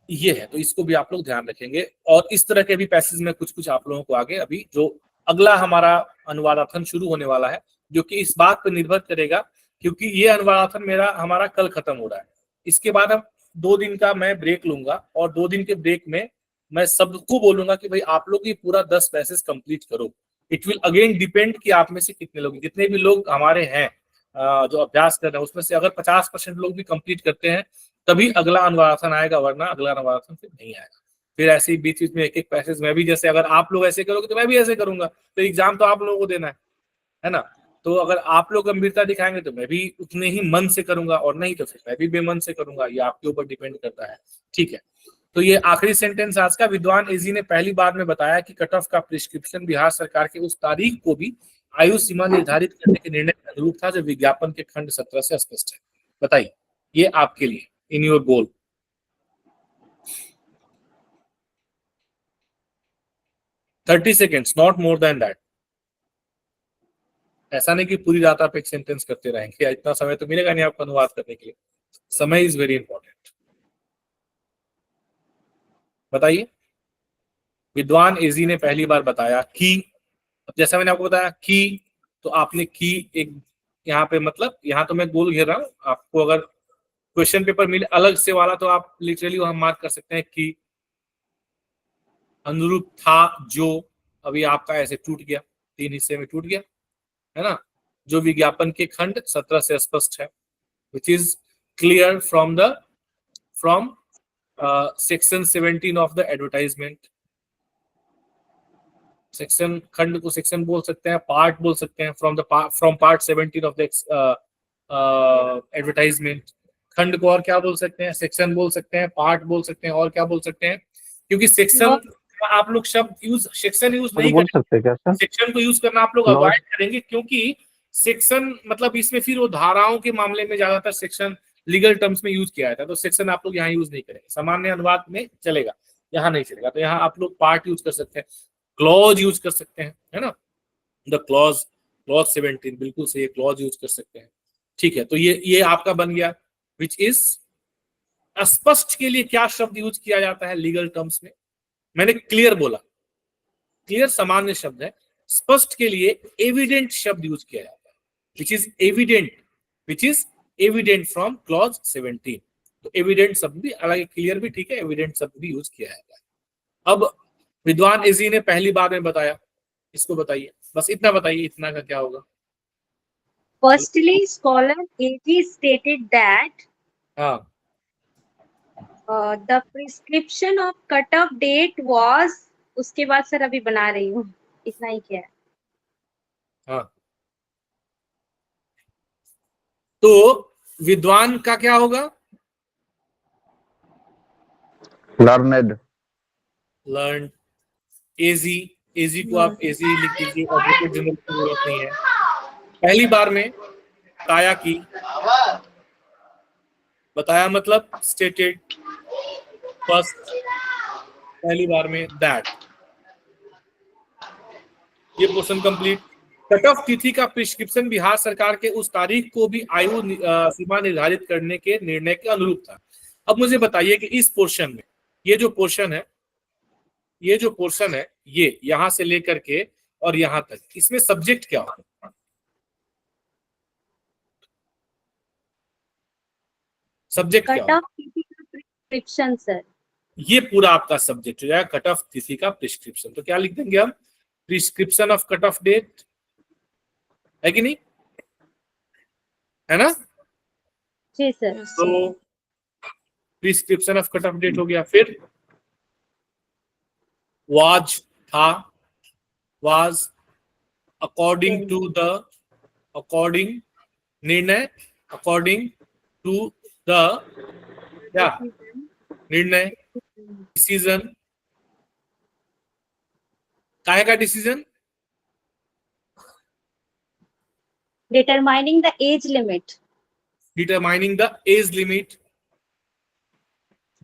ये है, तो इसको भी आप लोग ध्यान रखेंगे। और इस तरह के भी पैसेज में कुछ आप लोगों को आगे अभी जो अगला हमारा अनुवादाथन शुरू होने वाला है, जो कि इस बात पर निर्भर करेगा, क्योंकि ये अनुवादाथन हमारा कल खत्म हो रहा है। इसके बाद हम 2 दिन का मैं ब्रेक लूंगा और 2 दिन के ब्रेक में मैं सबको बोलूंगा कि भाई आप लोग ये पूरा 10 पैसेज कंप्लीट करो। इट विल अगेन डिपेंड कि आप में से कितने लोग, जितने भी लोग हमारे हैं जो अभ्यास कर रहे हैं, उसमें से अगर 50% लोग भी कंप्लीट करते हैं तभी अगला अनुवादाथन आएगा, वरना अगला अनुवादाथन फिर नहीं आएगा। फिर ऐसे ही बीच बीच में एक एक पैसेज, मैं भी जैसे अगर आप लोग ऐसे करोगे तो मैं भी ऐसे करूंगा, तो एग्जाम तो आप लोगों को देना है। है ना। तो अगर आप लोग गंभीरता दिखाएंगे तो मैं भी उतने ही मन से करूंगा, और नहीं तो फिर मैं भी बेमन से करूंगा, ये आपके ऊपर डिपेंड करता है। ठीक है, तो ये आखिरी सेंटेंस आज का। विद्वान एजी ने पहली बार में बताया कि कट ऑफ का प्रिस्क्रिप्शन बिहार सरकार के उस तारीख को भी आयु सीमा निर्धारित करने के निर्णय के अनुरूप था जो विज्ञापन के खंड 17 से स्पष्ट है। बताइए, ये आपके लिए in your goal. Thirty seconds, not more than that. ऐसा नहीं कि पूरी रात आप एक सेंटेंस करते रहेंगे, इतना समय तो मिलेगा नहीं आपको अनुवाद करने के लिए। समय इज वेरी इंपॉर्टेंट। बताइए, विद्वान एजी ने पहली बार बताया कि, जैसा मैंने आपको बताया कि, तो आपने की एक यहाँ पे, मतलब यहाँ तो मैं गोल घेर रहा हूं। आपको अगर क्वेश्चन पेपर मिले अलग से वाला तो आप लिटरली वहां मार्क कर सकते हैं कि अनुरूप था जो, अभी आपका ऐसे टूट गया, 3 हिस्से में टूट गया, है ना, जो विज्ञापन के खंड 17 से स्पष्ट है, which is clear from section 17 of the advertisement. Section, खंड को सेक्शन बोल सकते हैं, पार्ट बोल सकते हैं, from part 17 of the advertisement. खंड को और क्या बोल सकते हैं, सेक्शन बोल सकते हैं, पार्ट बोल सकते हैं, और क्या बोल सकते हैं, क्योंकि सेक्शन आप लोग शब्द यूज, सेक्शन यूज नहीं बोल करेंगे। सकते हैं क्या सर? सेक्शन को यूज करना आप लोग अवॉइड करेंगे, क्योंकि सेक्शन मतलब इसमें फिर वो धाराओं के मामले में ज्यादातर सेक्शन लीगल टर्म्स में यूज किया जाता है, तो सेक्शन आप लोग यहाँ यूज नहीं करेंगे। सामान्य अनुवाद में चलेगा, यहाँ नहीं चलेगा। तो यहाँ आप लोग पार्ट यूज कर सकते हैं, क्लॉज यूज कर सकते हैं, है ना, द क्लॉज, क्लॉज 17 बिल्कुल सही, क्लॉज यूज कर सकते हैं। ठीक है, तो ये आपका बन गया, विच इज स्पष्ट के लिए क्या शब्द यूज किया जाता है लीगल टर्म्स में। मैंने क्लियर बोला, क्लियर सामान्य शब्द है, स्पष्ट के लिए एविडेंट शब्द यूज किया जाता है, विच इज एविडेंट फ्रॉम क्लॉज 17। तो एविडेंट शब्द भी, हालांकि क्लियर भी ठीक है, एविडेंट शब्द भी यूज किया जाता है। अब विद्वान एजी ने पहली बार में बताया, इसको बताइए, बस इतना बताइए, इतना का क्या होगा। Firstly, scholar AG stated that हाँ, the prescription of cut-off date was, उसके बाद सर अभी बना रही हूँ, इतना ही क्या है। हाँ, तो विद्वान का क्या होगा, लर्नेड। लर्न। एजी को आप एजी लिख दीजिए, एडवोकेट जनरल की जरूरत नहीं है। पहली बार में बताया मतलब स्टेटेड, फर्स्ट, पहली बार में दैट। ये पोर्शन कंप्लीट। कट ऑफ तिथि का प्रिस्क्रिप्शन बिहार सरकार के उस तारीख को भी आयु सीमा निर्धारित करने के निर्णय के अनुरूप था। अब मुझे बताइए कि इस पोर्शन में, ये जो पोर्शन है, ये यहां से लेकर के और यहां तक, इसमें सब्जेक्ट क्या होगा, सब्जेक्ट क्या होगा? प्रिस्क्रिप्शन सर, ये पूरा आपका सब्जेक्ट हो जाएगा, कट ऑफ तिथि का प्रिस्क्रिप्शन। तो क्या लिख देंगे हम, prescription of cut off date, है कि नहीं, है ना। जी सर। तो prescription of cut off date हो गया। फिर वाज था, was according to the, according निर्णय, अकॉर्डिंग टू द क्या निर्णय, डिसीजन, काहे का decision, determining the age limit, determining the age limit,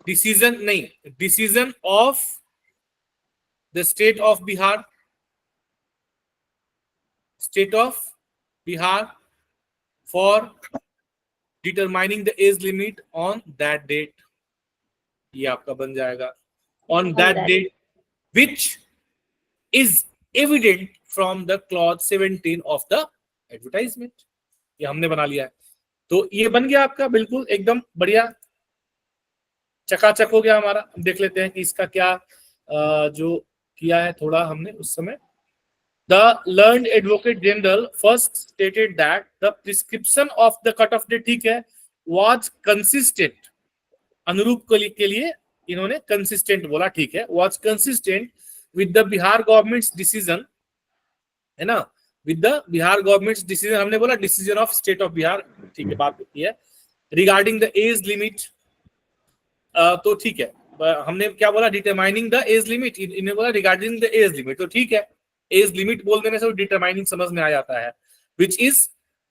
decision नहीं, decision of the state of Bihar, state of Bihar for determining the age limit on that date, ये आपका बन जाएगा, on that date which is evident from the clause 17 of the advertisement. ये हमने बना लिया है। तो ये बन गया आपका बिल्कुल एकदम बढ़िया, चकाचक हो गया हमारा। हम देख लेते हैं कि इसका क्या जो किया है थोड़ा हमने उस समय। The learned advocate general first stated that the prescription of the cut off date, ठीक है, वाज कंसिस्टेंट, अनुरूप के लिए इन्होंने कंसिस्टेंट बोला, ठीक है, was consistent with the Bihar governments decision, है ना, with the Bihar government decision, हमने बोला decision of state of Bihar, ठीक है, बात होती है रिगार्डिंग द एज लिमिट, तो ठीक है, हमने क्या बोला डिटरमाइनिंग द एज लिमिट, इन्हें बोला रिगार्डिंग द एज लिमिट, तो ठीक है, एज लिमिट बोल देने से डिटरमाइनिंग समझ में आ जाता है, which is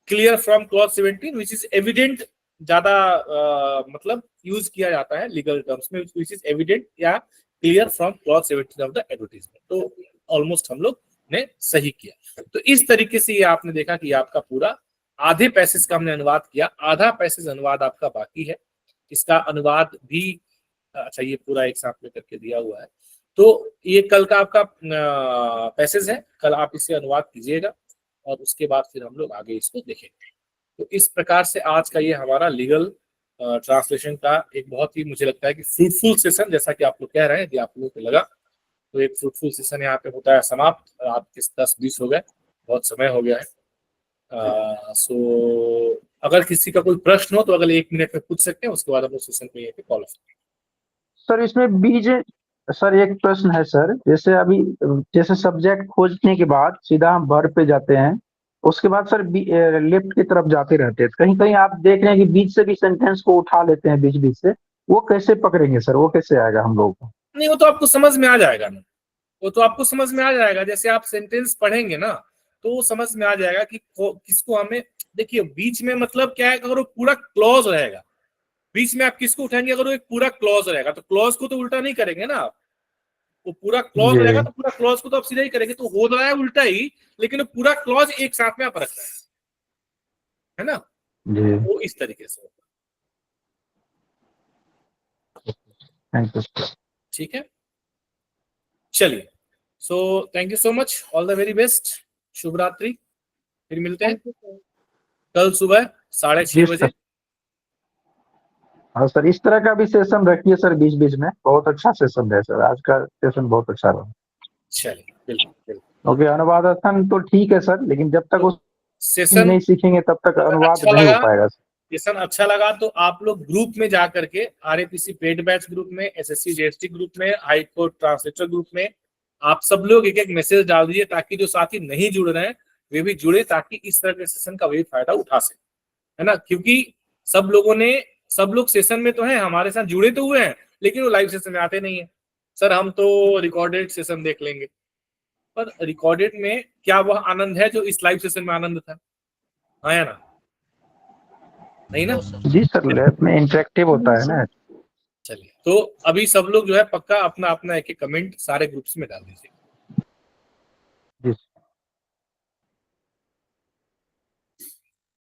clear from clause 17, which is evident, ज्यादा मतलब यूज किया जाता है लीगल टर्म्स में, विच इज एविडेंट या clear from clause 17 of the advertisement, तो ऑलमोस्ट हम लोग ने सही किया। तो इस तरीके से ये आपने देखा कि आपका पूरा आधे पैसेज का हमने अनुवाद किया, आधा पैसेज अनुवाद आपका बाकी है, इसका अनुवाद भी अच्छा ये पूरा एक साथ में करके दिया हुआ है, तो ये कल का आपका पैसेज है, कल आप इसे अनुवाद कीजिएगा और उसके बाद फिर हम लोग आगे इसको देखेंगे। तो इस प्रकार से आज का ये हमारा लीगल ट्रांसलेशन का एक बहुत ही मुझे लगता है कि फ्रूटफुल सेशन, जैसा कि आप लोग कह रहे हैं, यदि आप लोगों को लगा तो एक फ्रूटफुल सेशन यहाँ पे होता है समाप्त। रात के 10-20 हो गए, बहुत समय हो गया है। सो अगर किसी का कोई प्रश्न हो तो अगले 1 मिनट में पूछ सकते हैं, उसके बाद हम लोग सेशन पे ये कॉल ऑफ। सर इसमें बीज, सर एक प्रश्न है सर, जैसे अभी जैसे सब्जेक्ट खोजने के बाद सीधा हम वर्ब पे जाते हैं, उसके बाद सर लेफ्ट की तरफ जाते रहते हैं, कहीं कहीं आप देख रहे हैं कि बीच से भी सेंटेंस को उठा लेते हैं बीच बीच से, वो कैसे पकड़ेंगे सर, वो कैसे आएगा हम लोगों को? नहीं, वो तो आपको समझ में आ जाएगा ना, वो तो आपको समझ में आ जाएगा, जैसे आप सेंटेंस पढ़ेंगे ना तो वो समझ में आ जाएगा कि किसको हमें, देखिए बीच में मतलब क्या है, अगर वो पूरा क्लॉज रहेगा, बीच में आप किसको उठाएंगे, अगर वो एक पूरा क्लॉज रहेगा तो क्लॉज को तो उल्टा नहीं करेंगे ना आप, वो पूरा क्लॉज रहेगा तो पूरा क्लॉज को तो आप सीधा ही करेंगे, तो हो रहा है उल्टा ही, लेकिन वो पूरा क्लॉज एक साथ में आप रख रहे हैं, है ना जी। वो इस तरीके से होगा। थैंक यू, ठीक है, चलिए, so thank you so much, all the very best, शुभ रात्रि, फिर मिलते हैं कल सुबह 6:30 बजे। हाँ सर, इस तरह का भी सेशन रखिए सर बीच बीच में, बहुत अच्छा सेशन है सर, आज का सेशन बहुत अच्छा रहा। चलिए, बिल्कुल ओके, अनुवादासन तो ठीक है सर, लेकिन जब तक उस सेशन नहीं सीखेंगे तब तक अनुवाद नहीं हो पाएगा। सेशन अच्छा लगा तो आप लोग ग्रुप में जा करके, RAPC पेड बैच ग्रुप में, SSC JST ग्रुप में, हाई कोर्ट ट्रांसलेटर ग्रुप में, आप सब लोग एक एक मैसेज डाल दीजिए, ताकि जो साथी नहीं जुड़ रहे हैं वे भी जुड़े, ताकि इस तरह के सेशन का वे फायदा उठा सके, है ना, क्योंकि सब लोग सेशन में तो हैं, हमारे साथ जुड़े तो हुए हैं, लेकिन वो लाइव सेशन में आते नहीं है। सर हम तो रिकॉर्डेड सेशन देख लेंगे, पर रिकॉर्डेड में क्या वह आनंद है जो इस लाइव सेशन में आनंद था, है ना, नहीं ना जी सर, लैब में इंटरेक्टिव होता है ना। चलिए, तो अभी सब लोग जो है पक्का अपना अपना एक एक कमेंट सारे ग्रुप्स में डाल दीजिए।